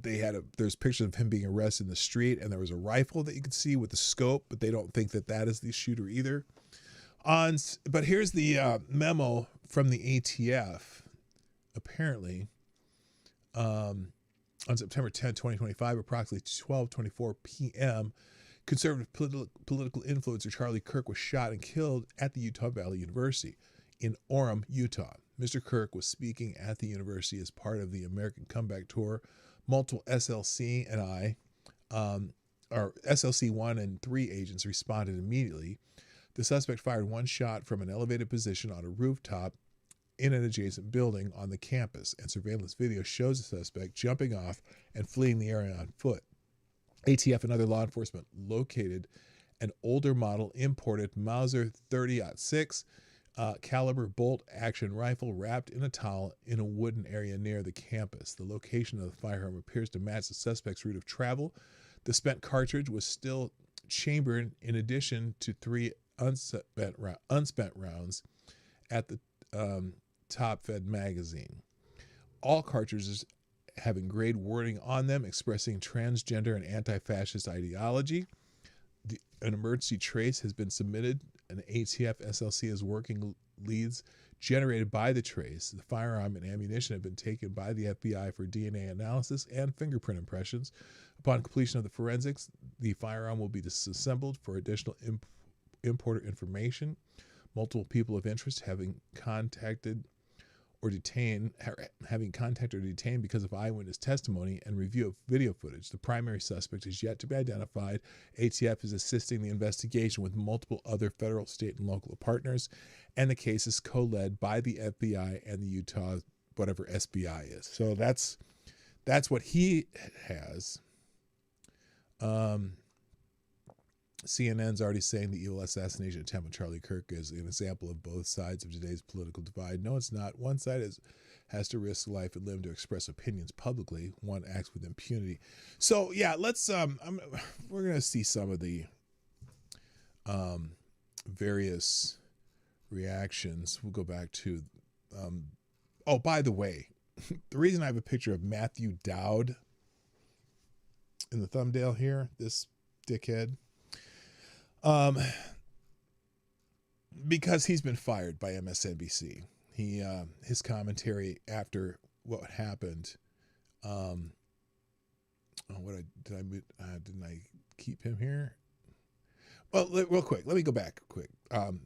There's pictures of him being arrested in the street, and there was a rifle that you could see with the scope, but they don't think that is the shooter either. But here's the memo from the ATF. Apparently, on September 10, 2025, approximately 12:24 p.m., conservative political influencer Charlie Kirk was shot and killed at the Utah Valley University in Orem, Utah. Mr. Kirk was speaking at the university as part of the American Comeback Tour. Multiple SLC SLC 1 and 3 agents responded immediately. The suspect fired one shot from an elevated position on a rooftop in an adjacent building on the campus, and surveillance video shows the suspect jumping off and fleeing the area on foot. ATF and other law enforcement located an older model imported Mauser 30-06 caliber bolt-action rifle wrapped in a towel in a wooden area near the campus. The location of the firearm appears to match the suspect's route of travel. The spent cartridge was still chambered in addition to 3 unspent rounds at the top-fed magazine. All cartridges have engraved wording on them expressing transgender and anti-fascist ideology. An emergency trace has been submitted. An ATF SLC is working leads generated by the trace. The firearm and ammunition have been taken by the FBI for DNA analysis and fingerprint impressions. Upon completion of the forensics, the firearm will be disassembled for additional importer information. Multiple people of interest having contacted or detained because of eyewitness testimony and review of video footage. The primary suspect is yet to be identified. ATF is assisting the investigation with multiple other federal, state, and local partners, and the case is co-led by the FBI and the Utah, whatever SBI is. So that's what he has. CNN's already saying the evil assassination attempt on Charlie Kirk is an example of both sides of today's political divide. No, it's not. One side has to risk life and limb to express opinions publicly. One acts with impunity. So yeah, let's we're gonna see some of the various reactions. We'll go back to oh, by the way, the reason I have a picture of Matthew Dowd in the thumbnail here, this dickhead, because he's been fired by MSNBC. He his commentary after what happened. Didn't I keep him here? Well, real quick, let me go back quick.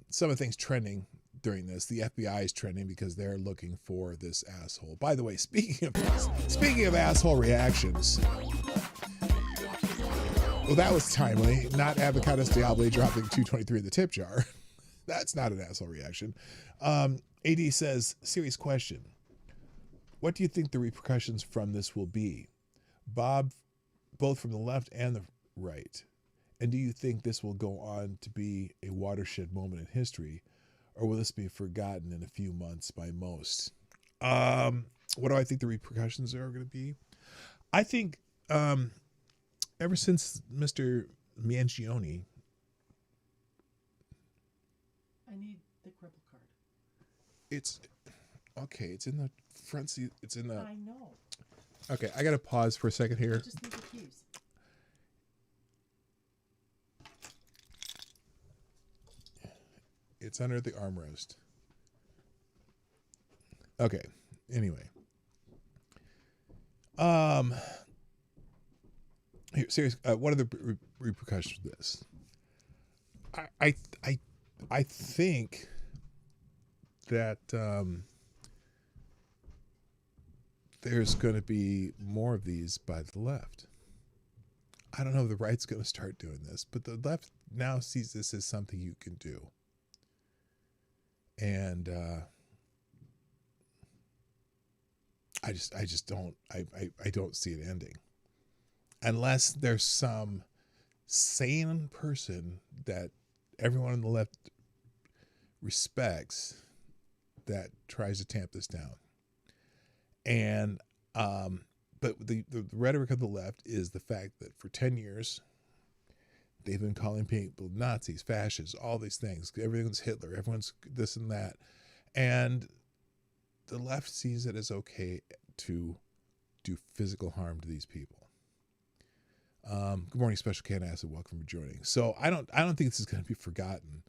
Some of the things trending during this, the FBI is trending because they're looking for this asshole. By the way, speaking of asshole reactions. Well, that was timely. Not Avocados Diablo dropping 223 in the tip jar. That's not an asshole reaction. AD says, serious question. What do you think the repercussions from this will be? Bob, both from the left and the right. And do you think this will go on to be a watershed moment in history, or will this be forgotten in a few months by most? What do I think the repercussions are going to be? I think... ever since Mr. Mangione. I need the cripple card. It's okay. It's in the front seat. It's in the. I know. Okay, I gotta pause for a second here. I just need the keys. It's under the armrest. Okay. Anyway. Here, seriously, what are the repercussions of this? I think that there's going to be more of these by the left. I don't know if the right's going to start doing this, but the left now sees this as something you can do. And I don't see it ending. Unless there's some sane person that everyone on the left respects that tries to tamp this down. And but the rhetoric of the left is the fact that for 10 years they've been calling people Nazis, fascists, all these things. Everyone's Hitler, everyone's this and that. And the left sees it as okay to do physical harm to these people. Good morning, Special Can Acid. Welcome for joining. So I don't think this is going to be forgotten.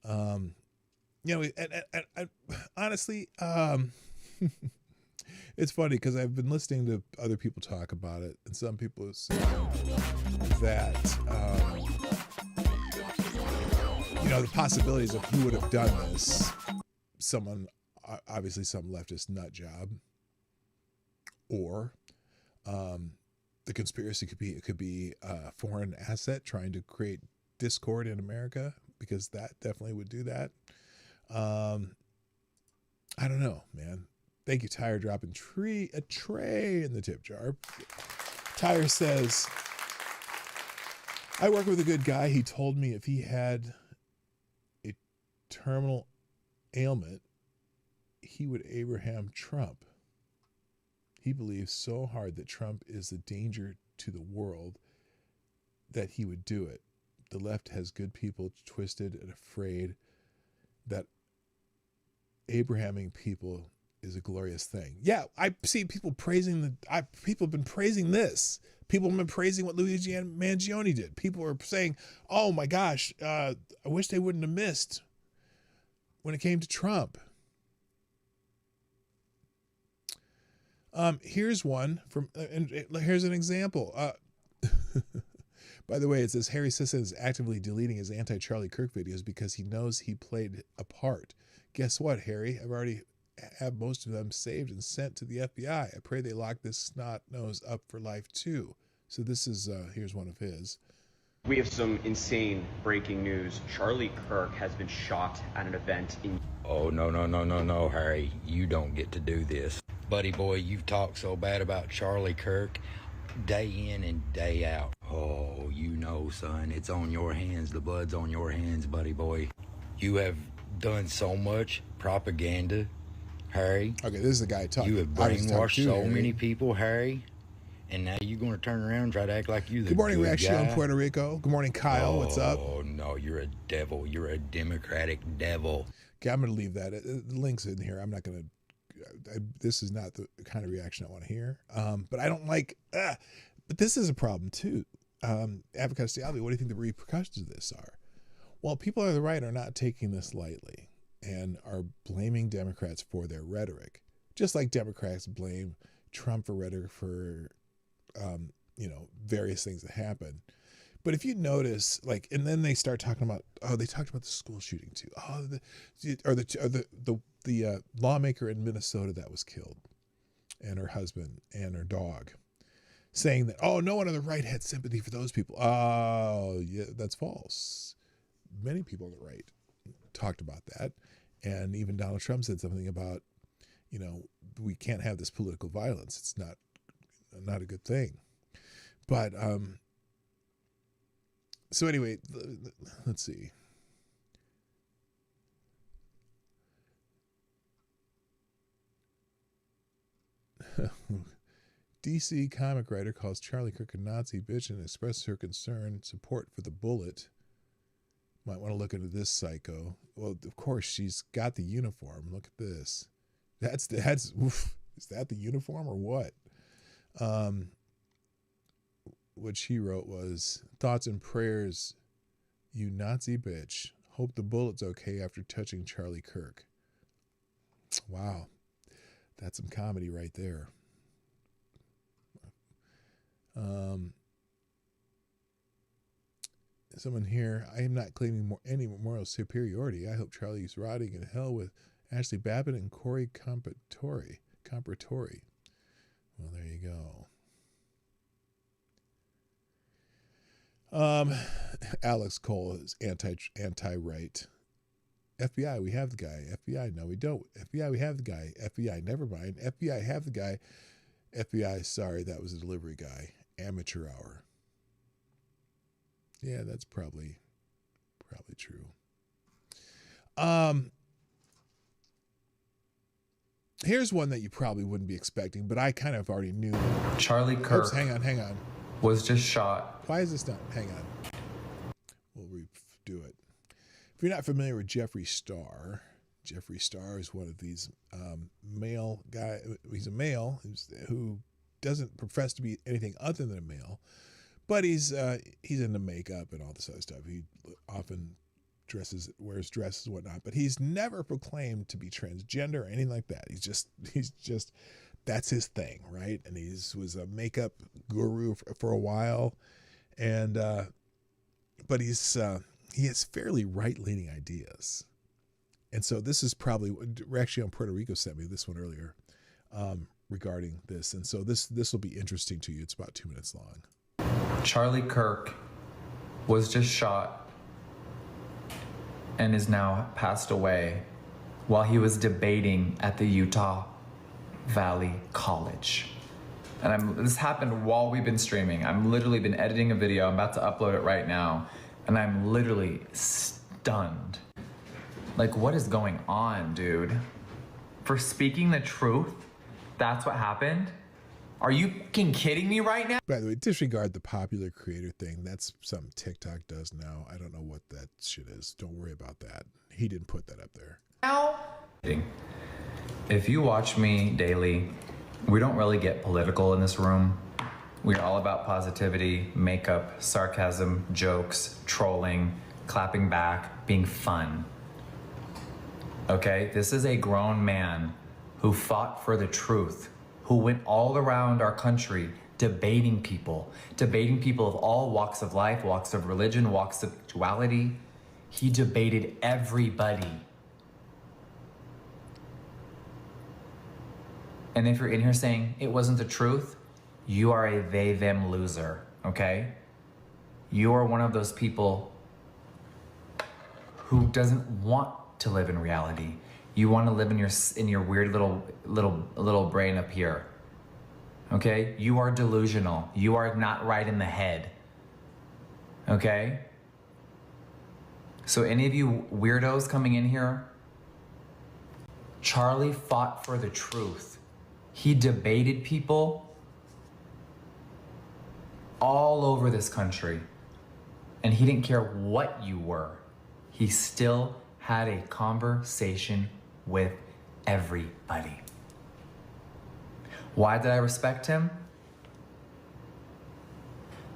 You know, and honestly, it's funny because I've been listening to other people talk about it, and some people say that you know, the possibilities of who would have done this. Someone, obviously, some leftist nut job, or the conspiracy could be a foreign asset trying to create discord in America, because that definitely would do that. I don't know, man. Thank you, Tyre, dropping a tray in the tip jar. Tyre says, I work with a good guy. He told me if he had a terminal ailment, he would Abraham Trump. He believes so hard that Trump is a danger to the world that he would do it. The left has good people twisted and afraid that Abrahaming people is a glorious thing. Yeah, I see people praising people have been praising this. People have been praising what Luigi Mangione did. People are saying, oh my gosh, I wish they wouldn't have missed when it came to Trump. Here's one from, and here's an example. By the way, it says Harry Sisson is actively deleting his anti-Charlie Kirk videos because he knows he played a part. Guess what, Harry? I've already have most of them saved and sent to the FBI. I pray they lock this snot nose up for life too. So this is, here's one of his. We have some insane breaking news. Charlie Kirk has been shot at an event in... Oh, no, Harry. You don't get to do this. Buddy boy, you've talked so bad about Charlie Kirk day in and day out. Oh, you know, son, it's on your hands. The blood's on your hands, buddy boy. You have done so much propaganda, Harry. Okay, this is the guy talking. You have brainwashed so many people, Harry. And now you're going to turn around and try to act like you the good morning, Rexio guy. in Puerto Rico. Good morning, Kyle. What's up? Oh, no, you're a devil. You're a Democratic devil. Okay, I'm going to leave that. The link's in here. I'm not going to... This is not the kind of reaction I want to hear. But I don't like... but this is a problem, too. Avocado Stiavi, what do you think the repercussions of this are? Well, people on the right are not taking this lightly and are blaming Democrats for their rhetoric. Just like Democrats blame Trump for rhetoric for... various things that happen. But if you notice, like, and then they start talking about, they talked about the school shooting too. The lawmaker in Minnesota that was killed, and her husband and her dog, saying that, no one on the right had sympathy for those people. Oh, yeah, that's false. Many people on the right talked about that, and even Donald Trump said something about, we can't have this political violence. It's not a good thing. But so anyway, let's see. DC comic writer calls Charlie Kirk a Nazi bitch and expresses her concern support for the bullet. Might want to look into this psycho. Well, of course, she's got the uniform. Look at this. That's oof. Is that the uniform or what? What she wrote was, thoughts and prayers, you Nazi bitch. Hope the bullet's okay after touching Charlie Kirk. Wow. That's some comedy right there. Someone here, I am not claiming any moral superiority. I hope Charlie's rotting in hell with Ashley Babbitt and Corey Comparatori. Well, there you go. Alex Cole is anti-right. FBI, we have the guy. FBI, no, we don't. FBI, we have the guy. FBI, never mind. FBI, have the guy. FBI, sorry, that was a delivery guy. Amateur hour. Yeah, that's probably true. Here's one that you probably wouldn't be expecting, but I kind of already knew. Charlie Kirk. Oops, hang on. Was just shot. Why is this not? Hang on. We'll redo it. If you're not familiar with Jeffree Star is one of these male guy. He's a male who doesn't profess to be anything other than a male, but he's into makeup and all this other stuff. He often wears dresses and whatnot, but he's never proclaimed to be transgender or anything like that. He's just that's his thing, right? And was a makeup guru for a while, and but he has fairly right-leaning ideas, and so this is probably actually on Puerto Rico sent me this one earlier regarding this, and so this will be interesting to you. It's about 2 minutes long. Charlie Kirk was just shot and is now passed away while he was debating at the Utah Valley College. And this happened while we've been streaming. I'm literally been editing a video. I'm about to upload it right now. And I'm literally stunned. Like, what is going on, dude? For speaking the truth, that's what happened? Are you fucking kidding me right now? By the way, disregard the popular creator thing. That's something TikTok does now. I don't know what that shit is. Don't worry about that. He didn't put that up there. Now? If you watch me daily, we don't really get political in this room. We're all about positivity, makeup, sarcasm, jokes, trolling, clapping back, being fun. Okay? This is a grown man who fought for the truth, who went all around our country debating people of all walks of life, walks of religion, walks of sexuality. He debated everybody. And if you're in here saying it wasn't the truth, you are a they, them loser, okay? You are one of those people who doesn't want to live in reality. You want to live in your weird little brain up here, okay? You are delusional. You are not right in the head, okay? So any of you weirdos coming in here, Charlie fought for the truth. He debated people all over this country, and he didn't care what you were. He still had a conversation with everybody. Why did I respect him?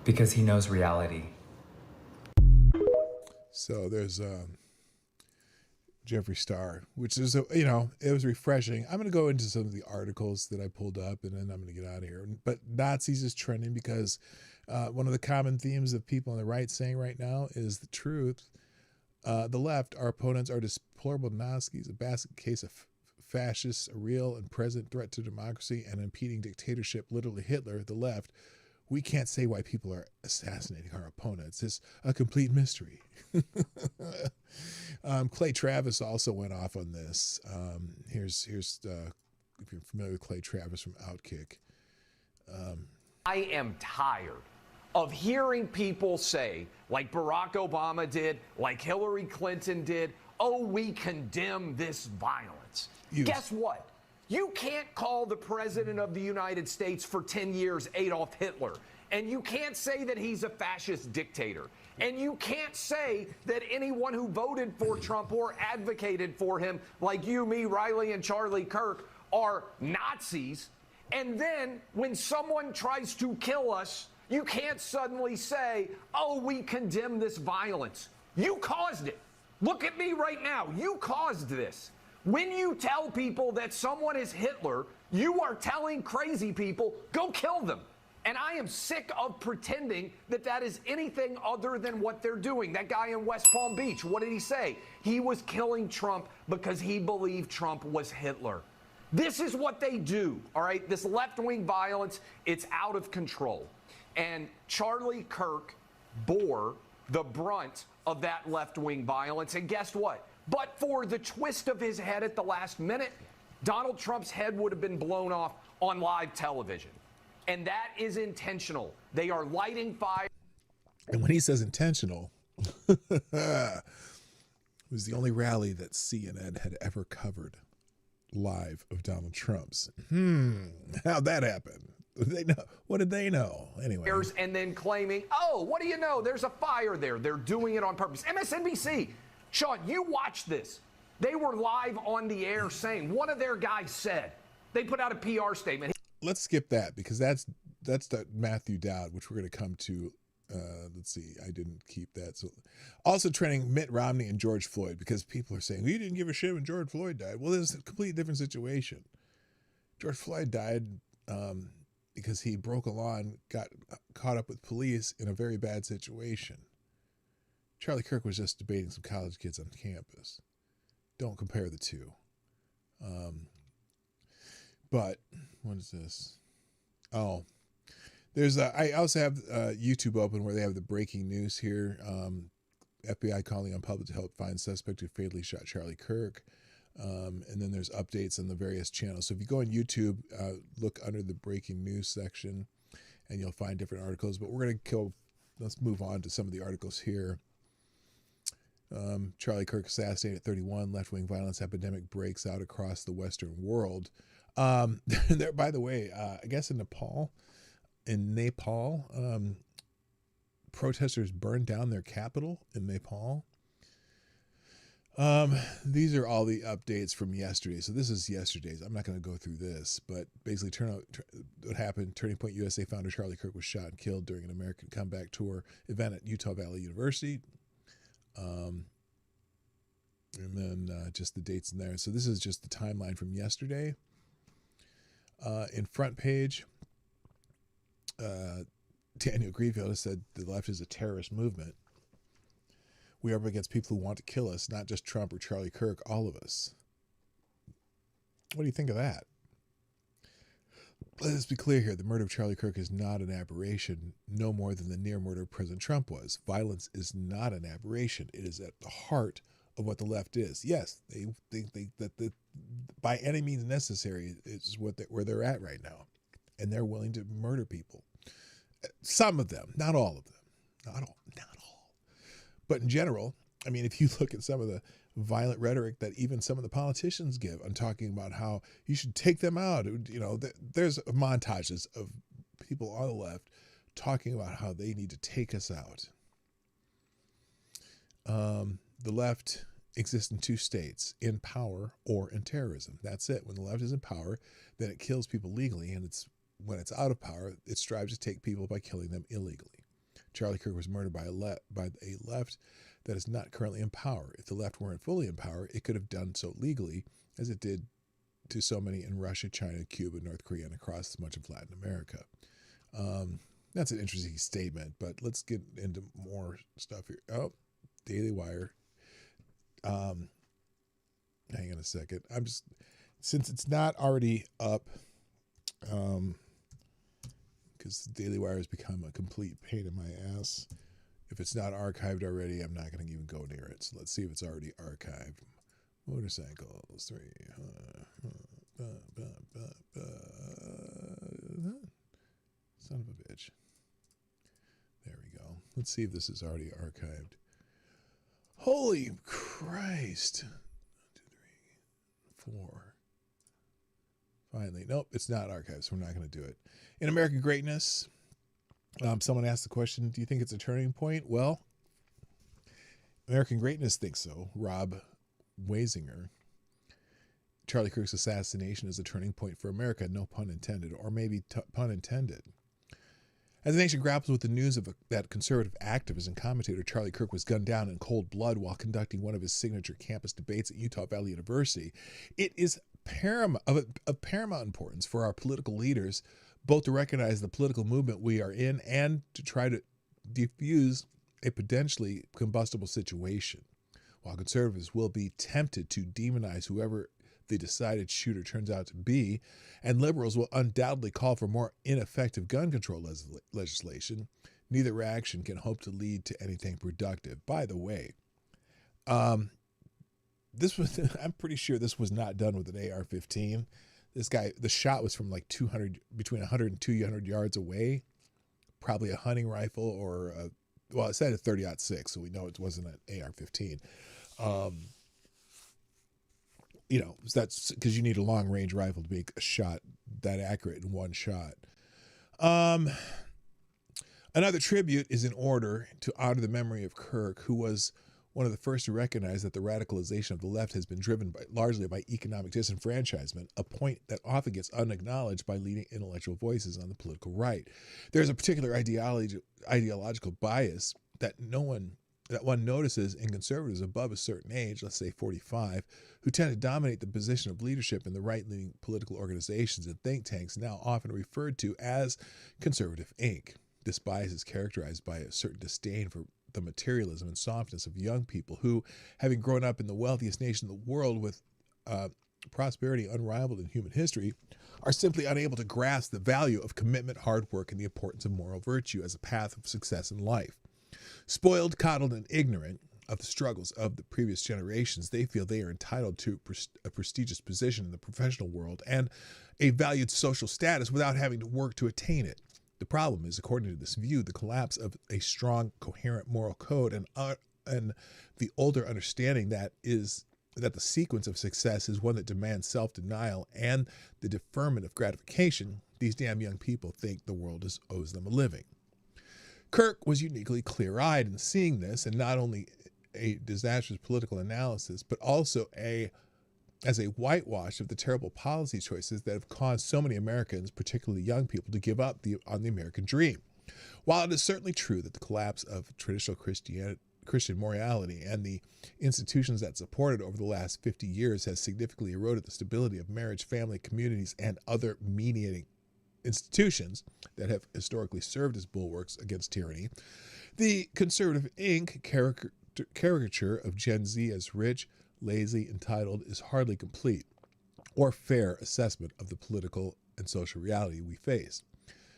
Because he knows reality. So there's Jeffree Star, which is, it was refreshing. I'm going to go into some of the articles that I pulled up, and then I'm going to get out of here. But Nazis is trending because one of the common themes of people on the right saying right now is the truth. The left, our opponents are deplorable Nazis, a basket case of fascists, a real and present threat to democracy and impeding dictatorship, literally Hitler. The left, we can't say why people are assassinating our opponents. It's a complete mystery. Clay Travis also went off on this. Here's if you're familiar with Clay Travis from Outkick. I am tired of hearing people say, like Barack Obama did, like Hillary Clinton did, oh, we condemn this violence. Guess what? You can't call the president of the United States for 10 years Adolf Hitler. And you can't say that he's a fascist dictator. And you can't say that anyone who voted for Trump or advocated for him, like you, me, Riley, and Charlie Kirk, are Nazis. And then when someone tries to kill us, you can't suddenly say, oh, we condemn this violence. You caused it. Look at me right now. You caused this. When you tell people that someone is Hitler, you are telling crazy people, go kill them. And I am sick of pretending that that is anything other than what they're doing. That guy in West Palm Beach, what did he say? He was killing Trump because he believed Trump was Hitler. This is what they do, all right? This left-wing violence, it's out of control. And Charlie Kirk bore the brunt of that left-wing violence. And guess what? But for the twist of his head at the last minute, Donald Trump's head would have been blown off on live television. And that is intentional. They are lighting fire. And when he says intentional, it was the only rally that CNN had ever covered live of Donald Trump's. How'd that happen? They know. What did they know? Anyway. And then claiming, oh, what do you know? There's a fire there. They're doing it on purpose. MSNBC, Sean, you watch this. They were live on the air saying, one of their guys said, they put out a PR statement. Let's skip that because that's the Matthew Dowd, which we're going to come to. Let's see. I didn't keep that. So also trending Mitt Romney and George Floyd, because people are saying, well, you didn't give a shit when George Floyd died. Well, there's a completely different situation. George Floyd died because he broke a law and got caught up with police in a very bad situation. Charlie Kirk was just debating some college kids on campus. Don't compare the two. But what is this? Oh, there's I also have YouTube open where they have the breaking news here. FBI calling on public to help find suspect who fatally shot Charlie Kirk. And then there's updates on the various channels. So if you go on YouTube, look under the breaking news section and you'll find different articles. But we're going to let's move on to some of the articles here. Charlie Kirk assassinated at 31. Left-wing violence epidemic breaks out across the Western world. There, by the way, I guess in Nepal, protesters burned down their capital in Nepal. These are all the updates from yesterday. So this is yesterday's. I'm not going to go through this, but basically what happened. Turning Point USA founder Charlie Kirk was shot and killed during an American Comeback Tour event at Utah Valley University. And then just the dates in there. So this is just the timeline from yesterday. In front page, Daniel Greenfield has said the left is a terrorist movement. We are up against people who want to kill us, not just Trump or Charlie Kirk, all of us. What do you think of that? Let us be clear here. The murder of Charlie Kirk is not an aberration, no more than the near murder of President Trump was. Violence is not an aberration. It is at the heart of what the left is. Yes, they think that by any means necessary is where they're at right now. And they're willing to murder people. Some of them, not all of them. Not all. But in general, I mean, if you look at some of the violent rhetoric that even some of the politicians give on talking about how you should take them out, you know, there's montages of people on the left talking about how they need to take us out. The left exists in two states, in power or in terrorism. That's it. When the left is in power, then it kills people legally, and when it's out of power, it strives to take people by killing them illegally. Charlie Kirk was murdered by a left that is not currently in power. If the left weren't fully in power, it could have done so legally, as it did to so many in Russia, China, Cuba, North Korea, and across much of Latin America. That's an interesting statement, but let's get into more stuff here. Oh, Daily Wire. Hang on a second. Since it's not already up, because the Daily Wire has become a complete pain in my ass. If it's not archived already, I'm not going to even go near it. So let's see if it's already archived. Motorcycles, 3. Son of a bitch. There we go. Let's see if this is already archived. Holy Christ. 1, 2, 3, 4. Finally. Nope, it's not archived, so we're not going to do it. In American Greatness, someone asked the question, do you think it's a turning point? Well, American Greatness thinks so. Rob Wazinger. Charlie Kirk's assassination is a turning point for America, no pun intended, or maybe pun intended. As the nation grapples with the news of that conservative activist and commentator Charlie Kirk was gunned down in cold blood while conducting one of his signature campus debates at Utah Valley University, it is of paramount importance for our political leaders both to recognize the political movement we are in and to try to defuse a potentially combustible situation. While conservatives will be tempted to demonize whoever the decided shooter turns out to be, and liberals will undoubtedly call for more ineffective gun control legislation, neither reaction can hope to lead to anything productive. By the way, I'm pretty sure this was not done with an AR-15. This guy, the shot was from like between 100 and 200 yards away, probably a hunting rifle or it said a 30-06, so we know it wasn't an AR-15. That's because you need a long-range rifle to make a shot that accurate in one shot. Another tribute is in order to honor the memory of Kirk, who was one of the first to recognize that the radicalization of the left has been driven largely by economic disenfranchisement, a point that often gets unacknowledged by leading intellectual voices on the political right. There's a particular ideological bias that one notices in conservatives above a certain age, let's say 45, who tend to dominate the position of leadership in the right-leaning political organizations and think tanks now often referred to as conservative Inc. This bias is characterized by a certain disdain for the materialism and softness of young people who, having grown up in the wealthiest nation in the world with prosperity unrivaled in human history, are simply unable to grasp the value of commitment, hard work, and the importance of moral virtue as a path of success in life. Spoiled, coddled, and ignorant of the struggles of the previous generations, they feel they are entitled to a prestigious position in the professional world and a valued social status without having to work to attain it. The problem is, according to this view, the collapse of a strong, coherent moral code and the older understanding that the sequence of success is one that demands self-denial and the deferment of gratification. These damn young people think the world owes them a living. Kirk was uniquely clear-eyed in seeing this, and not only a disastrous political analysis, but also as a whitewash of the terrible policy choices that have caused so many Americans, particularly young people, to give up on the American dream. While it is certainly true that the collapse of traditional Christianity Christian morality and the institutions that support it over the last 50 years has significantly eroded the stability of marriage, family, communities, and other mediating institutions that have historically served as bulwarks against tyranny. The conservative Inc. caricature of Gen Z as rich, lazy, entitled is hardly complete or fair assessment of the political and social reality we face.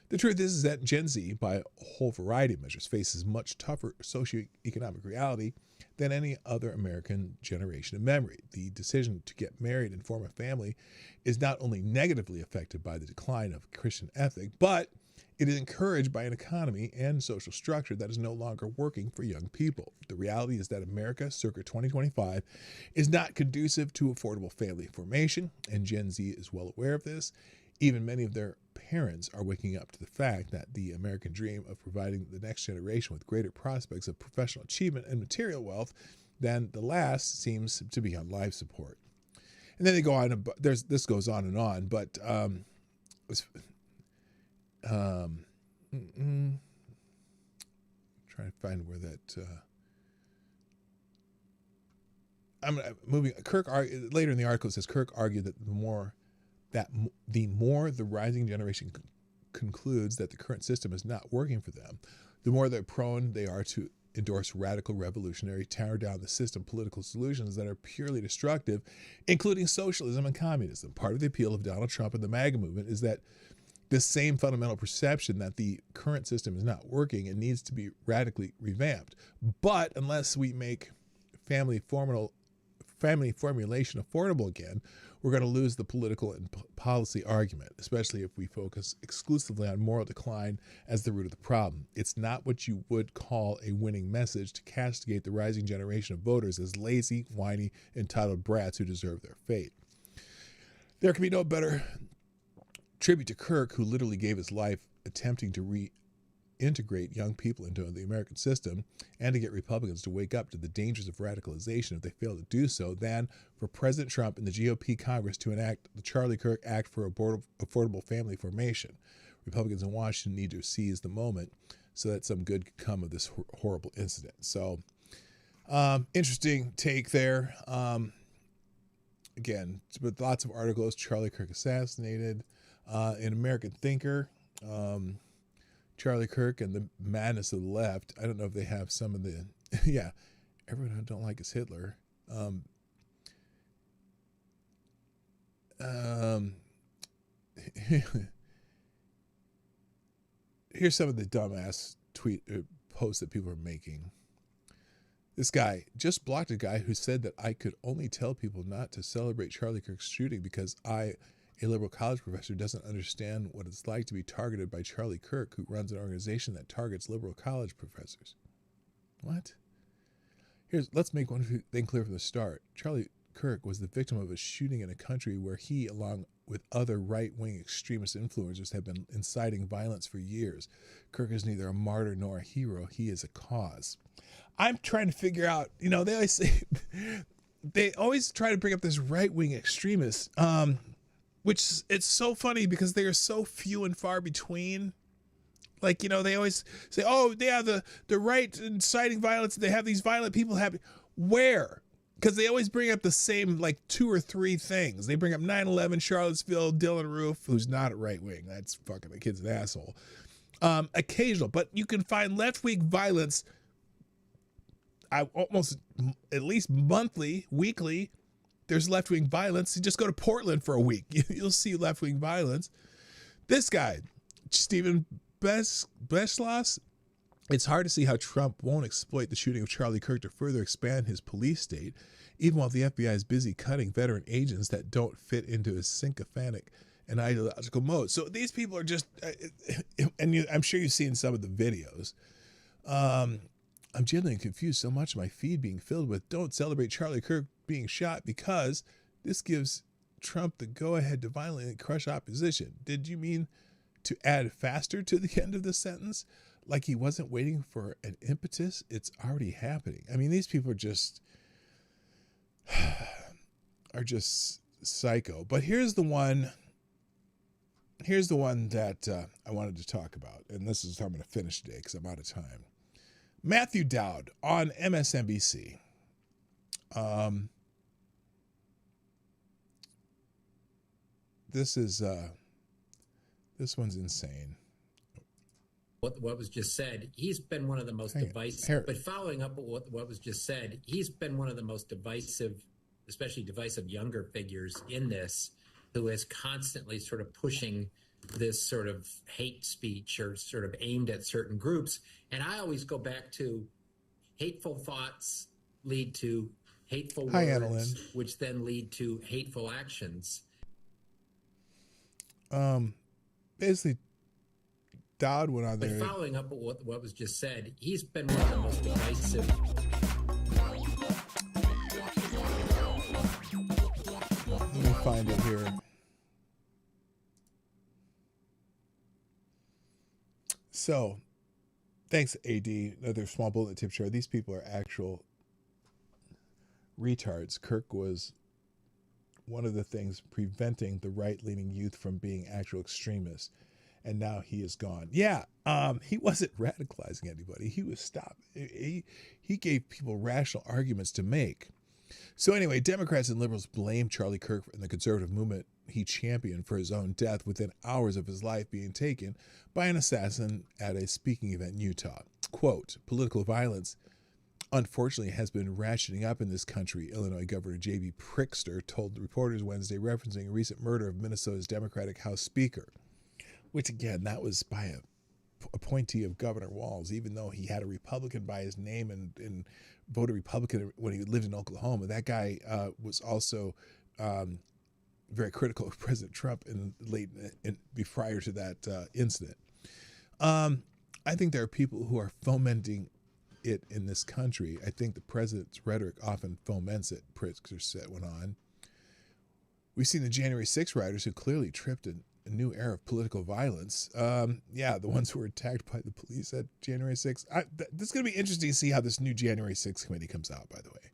The truth is that Gen Z, by a whole variety of measures, faces much tougher socioeconomic reality than any other American generation in memory. The decision to get married and form a family is not only negatively affected by the decline of Christian ethic, but it is encouraged by an economy and social structure that is no longer working for young people. The reality is that America, circa 2025, is not conducive to affordable family formation, and Gen Z is well aware of this. Even many of their parents are waking up to the fact that the American dream of providing the next generation with greater prospects of professional achievement and material wealth than the last seems to be on life support. And then they go on, this goes on and on, but trying to find where that I'm moving. Kirk later in the article says Kirk argued that the more the rising generation concludes that the current system is not working for them, the more they're prone they are to endorse radical, revolutionary, tear down the system political solutions that are purely destructive, including socialism and communism. Part of the appeal of Donald Trump and the MAGA movement is that this same fundamental perception that the current system is not working and needs to be radically revamped. But unless we make family formulation affordable again, we're going to lose the political and policy argument, especially if we focus exclusively on moral decline as the root of the problem. It's not what you would call a winning message to castigate the rising generation of voters as lazy, whiny, entitled brats who deserve their fate. There can be no better tribute to Kirk, who literally gave his life attempting to reintegrate young people into the American system and to get Republicans to wake up to the dangers of radicalization if they fail to do so, than for President Trump and the GOP Congress to enact the Charlie Kirk Act for Affordable Family Formation. Republicans in Washington need to seize the moment so that some good can come of this horrible incident. So, interesting take there. Again, with lots of articles, Charlie Kirk assassinated. In American Thinker, Charlie Kirk and the Madness of the Left. I don't know if they have some of the, yeah, everyone I don't like is Hitler. Here's some of the dumbass posts that people are making. This guy just blocked a guy who said that I could only tell people not to celebrate Charlie Kirk's shooting because a liberal college professor, doesn't understand what it's like to be targeted by Charlie Kirk, who runs an organization that targets liberal college professors. What? Let's make one thing clear from the start. Charlie Kirk was the victim of a shooting in a country where he, along with other right-wing extremist influencers, have been inciting violence for years. Kirk is neither a martyr nor a hero. He is a cause. I'm trying to figure out, they always say, they always try to bring up this right-wing extremist, which it's so funny because they are so few and far between. Like, they always say, oh, yeah, the right inciting violence, they have these violent people happen. Where? Because they always bring up the same, 2 or 3 things. They bring up 9/11, Charlottesville, Dylan Roof, who's not a right wing. That's fucking, the kid's an asshole. Occasional, but you can find left-wing violence almost at least monthly, weekly. There's left-wing violence. You just go to Portland for a week. You'll see left-wing violence. This guy, Stephen Beslas, it's hard to see how Trump won't exploit the shooting of Charlie Kirk to further expand his police state, even while the FBI is busy cutting veteran agents that don't fit into his sycophantic and ideological mode. So these people are just, and I'm sure you've seen some of the videos. I'm genuinely confused so much of my feed being filled with don't celebrate Charlie Kirk being shot because this gives Trump the go-ahead to violently crush opposition. Did you mean to add faster to the end of the sentence? Like he wasn't waiting for an impetus? It's already happening. I mean, these people are just psycho. But here's the one that I wanted to talk about. And this is how I'm going to finish today because I'm out of time. Matthew Dowd on MSNBC. This one's insane. What was just said, he's been one of the most divisive. But following up what was just said, he's been one of the most divisive, especially divisive younger figures in this, who is constantly sort of pushing this sort of hate speech or sort of aimed at certain groups. And I always go back to hateful thoughts lead to hateful words, which then lead to hateful actions. Basically, Dowd went on there. But following up what was just said, he's been one of the most divisive. Let me find it here. So, thanks, AD. Another small bullet tip share. These people are actual retards. Kirk was one of the things preventing the right-leaning youth from being actual extremists, and now he is gone. Yeah, he wasn't radicalizing anybody. He was stopped. He gave people rational arguments to make. So anyway, Democrats and liberals blame Charlie Kirk and the conservative movement he championed for his own death within hours of his life being taken by an assassin at a speaking event in Utah. Quote, political violence unfortunately has been ratcheting up in this country, Illinois Governor J.B. Pritzker told reporters Wednesday, referencing a recent murder of Minnesota's Democratic House Speaker, which again, that was by a appointee of Governor Walz, even though he had a Republican by his name and voted Republican when he lived in Oklahoma. That guy was also very critical of President Trump prior to that incident. I think there are people who are fomenting it in this country. I think the president's rhetoric often foments it, Pritzker went on. We've seen the January 6 rioters who clearly tripped a new era of political violence. Yeah, the ones who were attacked by the police at January 6th. This is going to be interesting to see how this new January 6th committee comes out, by the way.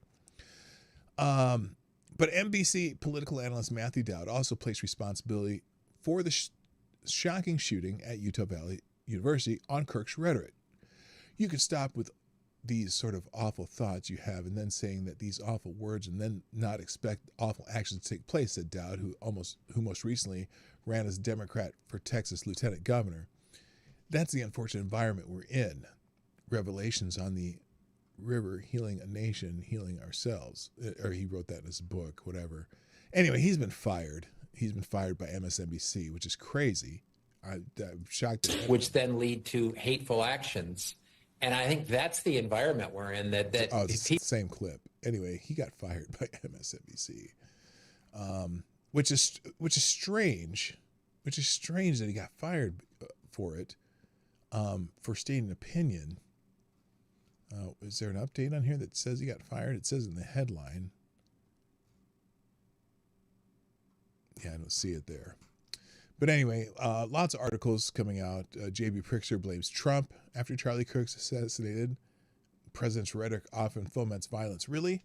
But NBC political analyst Matthew Dowd also placed responsibility for the shocking shooting at Utah Valley University on Kirk's rhetoric. You could stop with these sort of awful thoughts you have and then saying that these awful words and then not expect awful actions to take place, said Dowd, who most recently ran as Democrat for Texas lieutenant governor. That's the unfortunate environment we're in. Revelations on the river, healing a nation, healing ourselves. Or he wrote that in his book, whatever. Anyway, he's been fired. He's been fired by MSNBC, which is crazy. I'm shocked. Which then lead to hateful actions. And I think that's the environment we're in. It's the same clip. Anyway, he got fired by MSNBC, which is strange. Which is strange that he got fired for it, for stating an opinion. Is there an update on here that says he got fired? It says in the headline. Yeah, I don't see it there. But anyway, lots of articles coming out. J.B. Pritzker blames Trump after Charlie Kirk's assassinated. President's rhetoric often foments violence. Really?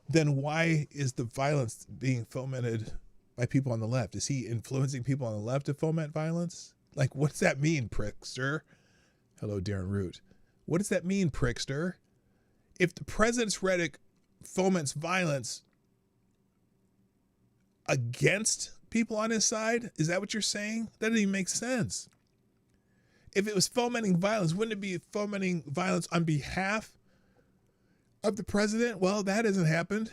Then why is the violence being fomented by people on the left? Is he influencing people on the left to foment violence? Like, what does that mean, Pritzker? Hello, Darren Root. What does that mean, Pritzker? If the president's rhetoric foments violence against people on his side, is that what you're saying? That doesn't even make sense. If it was fomenting violence, wouldn't it be fomenting violence on behalf of the president? Well, that hasn't happened.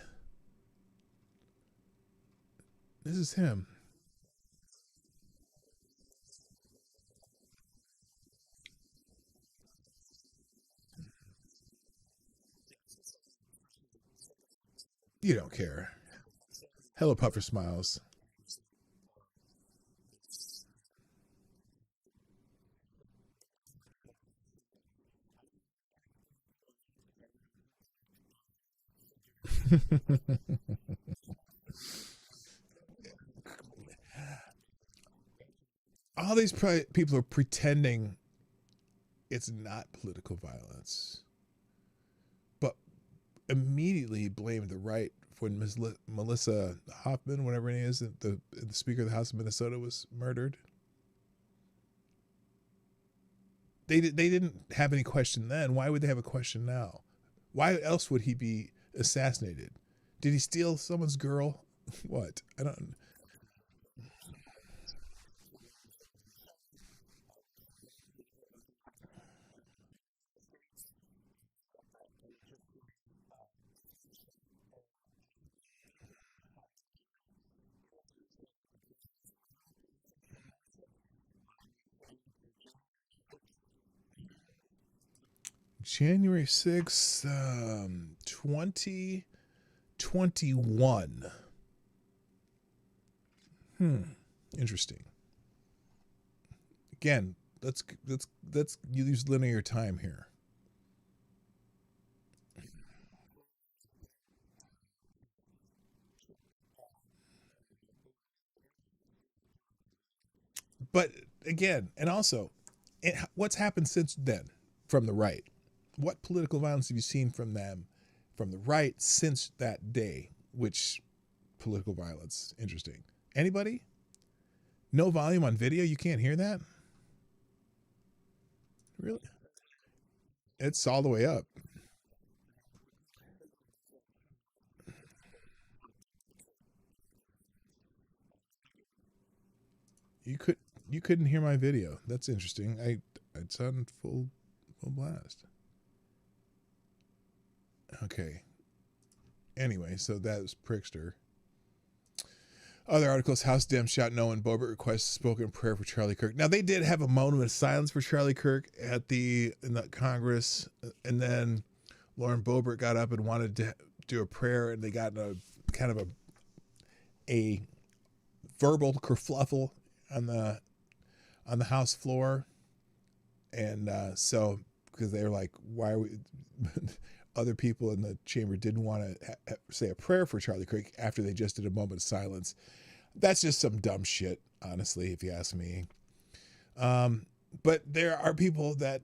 This is him. You don't care. Hello, Puffer Smiles. All these people are pretending it's not political violence, but immediately blame the right when Melissa Hoffman, whatever it is, the Speaker of the House of Minnesota, was murdered. they didn't have any question then. Why would they have a question now? Why else would he be assassinated? Did he steal someone's girl? What? I don't. January 6th, 2021. Interesting. Again, let's use linear time here. But again, and also, what's happened since then from the right? What political violence have you seen from them, from the right, since that day? Which political violence? Interesting. Anybody? No volume on video? You can't hear that? Really? It's all the way up. You couldn't hear my video. That's interesting. It's on full blast. Okay. Anyway, so that was Prickster. Other articles: House Dems shot no one. Boebert requests spoken prayer for Charlie Kirk. Now they did have a moment of silence for Charlie Kirk in the Congress, and then Lauren Boebert got up and wanted to do a prayer, and they got in a kind of a verbal kerfluffle on the House floor, and so because they were like, why are we? Other people in the chamber didn't want to say a prayer for Charlie Kirk after they just did a moment of silence. That's just some dumb shit, honestly, if you ask me. But there are people that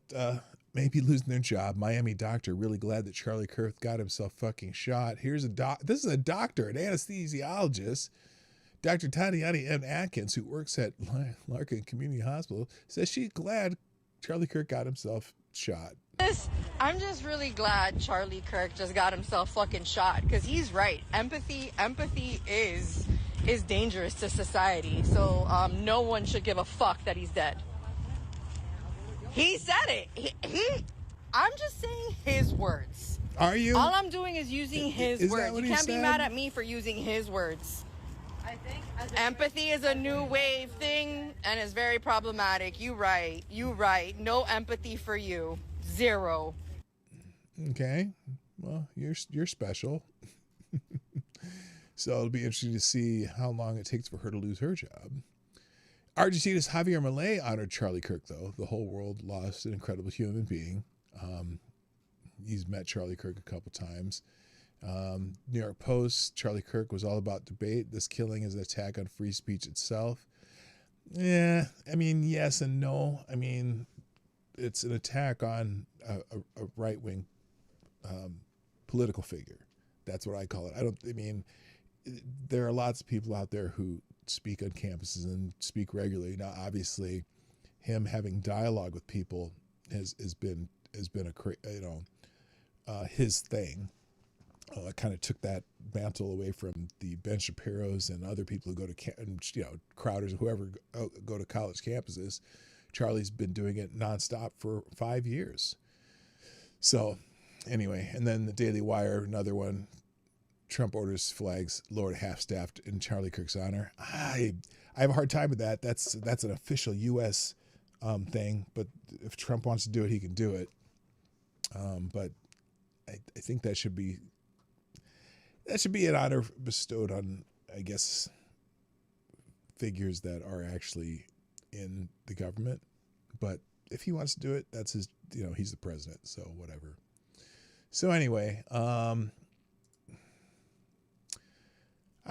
may be losing their job. Miami doctor really glad that Charlie Kirk got himself fucking shot. This is a doctor, an anesthesiologist, Dr. Tatiana M. Atkins, who works at Larkin Community Hospital, says she's glad Charlie Kirk got himself shot. I'm just really glad Charlie Kirk just got himself fucking shot, because he's right. Empathy is dangerous to society. So no one should give a fuck that he's dead. He said it. I'm just saying his words. Are you? All I'm doing is using his words. You can't be mad at me for using his words. I think empathy is a new wave thing and is very problematic. You right. No empathy for you. Zero. Okay. Well, you're special. So it'll be interesting to see how long it takes for her to lose her job. Argentina's Javier Milei honored Charlie Kirk, though. The whole world lost an incredible human being. He's met Charlie Kirk a couple times. New York Post, Charlie Kirk was all about debate. This killing is an attack on free speech itself. Yeah, I mean, yes and no. I mean, it's an attack on a right-wing political figure. That's what I call it. There are lots of people out there who speak on campuses and speak regularly. Now, obviously, him having dialogue with people has been his thing. I kind of took that mantle away from the Ben Shapiro's and other people who go to Crowders or whoever go to college campuses. Charlie's been doing it nonstop for 5 years. So anyway, and then the Daily Wire, another one. Trump orders flags lowered half-staffed in Charlie Kirk's honor. I have a hard time with that. That's an official U.S. Thing, but if Trump wants to do it, he can do it. But I think that should be an honor bestowed on, I guess, figures that are actually in the government. But if he wants to do it, that's his. He's the president, so whatever. So anyway, I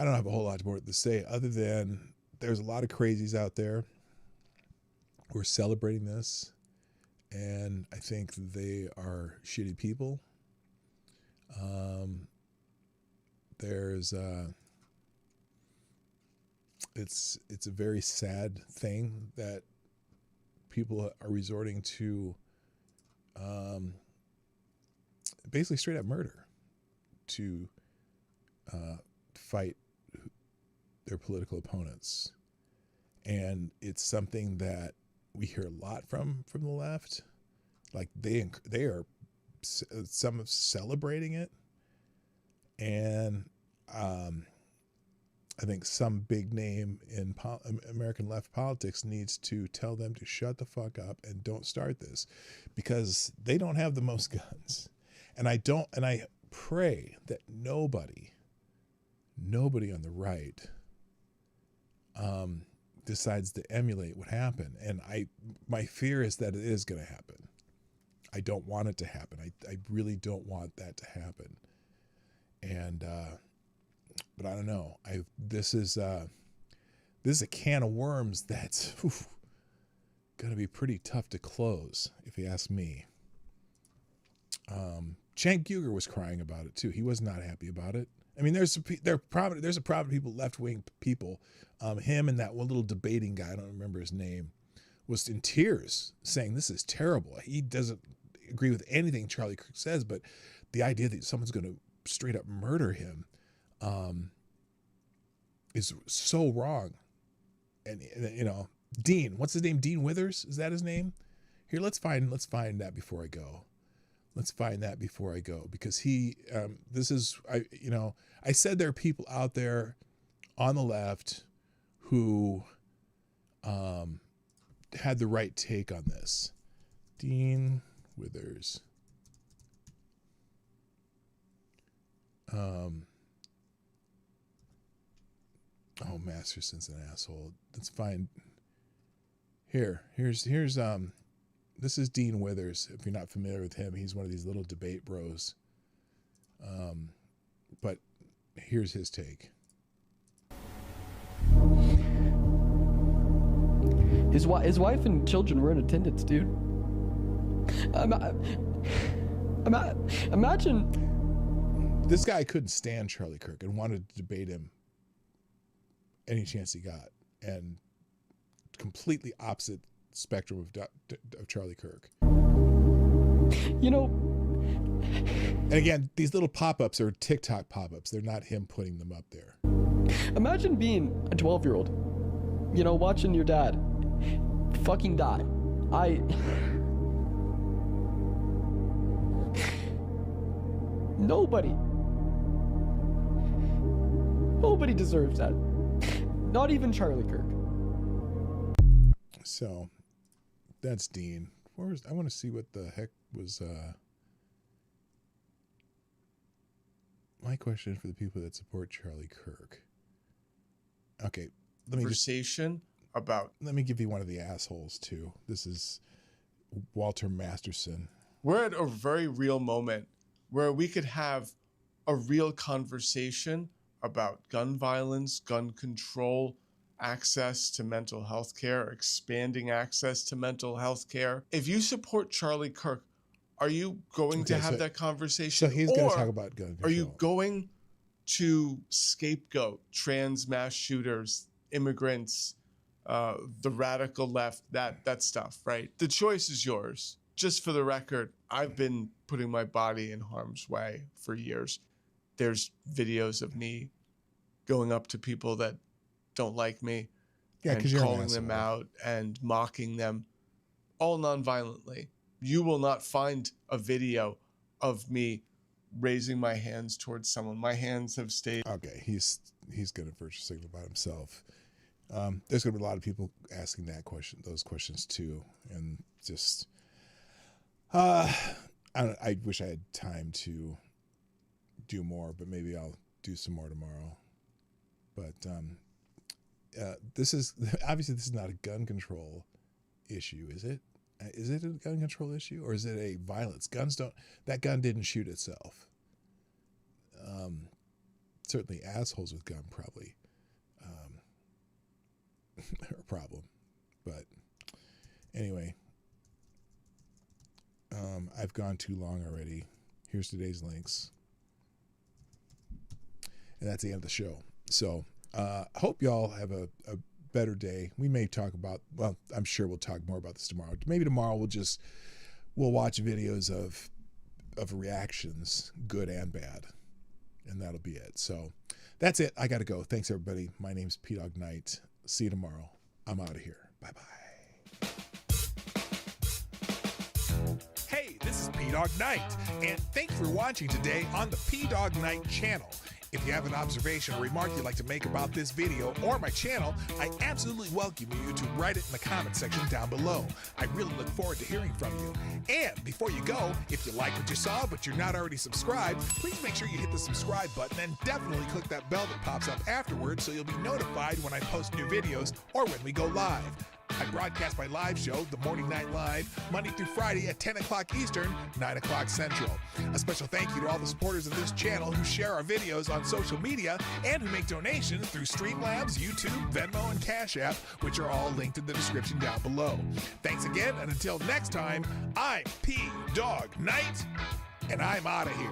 don't have a whole lot more to say other than there's a lot of crazies out there who are celebrating this, and I think they are shitty people. It's a very sad thing that people are resorting to basically straight up murder to fight their political opponents. And it's something that we hear a lot from the left. Like they are some of celebrating it. And I think some big name in American left politics needs to tell them to shut the fuck up and don't start this, because they don't have the most guns. And I pray that nobody on the right decides to emulate what happened. And my fear is that it is going to happen. I don't want it to happen. I really don't want that to happen. And but I don't know. This is a can of worms that's going to be pretty tough to close, if you ask me. Cenk Uygur was crying about it too. He was not happy about it. I mean, there's a problem people, left-wing people. Him and that one little debating guy, I don't remember his name, was in tears saying this is terrible. He doesn't agree with anything Charlie Kirk says, but the idea that someone's going to straight up murder him is so wrong. And you know, Dean, what's his name? Dean Withers, is that his name? Here, let's find that before I go. Let's find that before I go, because I said there are people out there on the left who had the right take on this. Dean Withers. Oh, Masterson's an asshole. Let's find here's this is Dean Withers. If you're not familiar with him, he's one of these little debate bros. But here's his take. His wife and children were in attendance, dude. Imagine. This guy couldn't stand Charlie Kirk and wanted to debate him any chance he got, and completely opposite spectrum of Charlie Kirk. You know, and again, these little pop-ups are TikTok pop-ups. They're not him putting them up there. Imagine being a 12-year-old, you know, watching your dad fucking die. Nobody deserves that. Not even Charlie Kirk. So that's Dean. I want to see what the heck was my question for the people that support Charlie Kirk. Okay, let me give you one of the assholes too. This is Walter Masterson. We're at a very real moment where we could have a real conversation about gun violence, gun control, access to mental health care, expanding access to mental health care. If you support Charlie Kirk, are you going to have that conversation? So he's going to talk about gun control. Are you going to scapegoat trans mass shooters, immigrants, the radical left, that stuff, right? The choice is yours. Just for the record, I've been putting my body in harm's way for years. There's videos of me going up to people that don't like me and calling them out and mocking them, all non-violently. You will not find a video of me raising my hands towards someone. My hands have stayed. Okay, he's going to virtue signal about himself. There's going to be a lot of people asking those questions too, and just I wish I had time to do more, but maybe I'll do some more tomorrow. But this is not a gun control issue, is it? Is it a gun control issue, or is it a violence? That gun didn't shoot itself. Certainly assholes with gun probably are a problem. But anyway, I've gone too long already. Here's today's links. And that's the end of the show. So hope y'all have a better day. We may talk about, well, I'm sure we'll talk more about this tomorrow. Maybe tomorrow we'll just we'll watch videos of reactions, good and bad, and that'll be it. So that's it. I got to go. Thanks, everybody. My name's Dawg Knight. See you tomorrow. I'm out of here. Bye-bye. Hey, this is Dawg Knight, and thanks for watching today on the Dawg Knight channel. If you have an observation or remark you'd like to make about this video or my channel, I absolutely welcome you to write it in the comment section down below. I really look forward to hearing from you. And before you go, if you like what you saw but you're not already subscribed, please make sure you hit the subscribe button and definitely click that bell that pops up afterwards so you'll be notified when I post new videos or when we go live. I broadcast my live show, The Morning Night Live, Monday through Friday at 10 o'clock Eastern, 9 o'clock Central. A special thank you to all the supporters of this channel who share our videos on social media and who make donations through Streamlabs, YouTube, Venmo, and Cashapp, which are all linked in the description down below. Thanks again, and until next time, I'm Dawg Knight, and I'm out of here.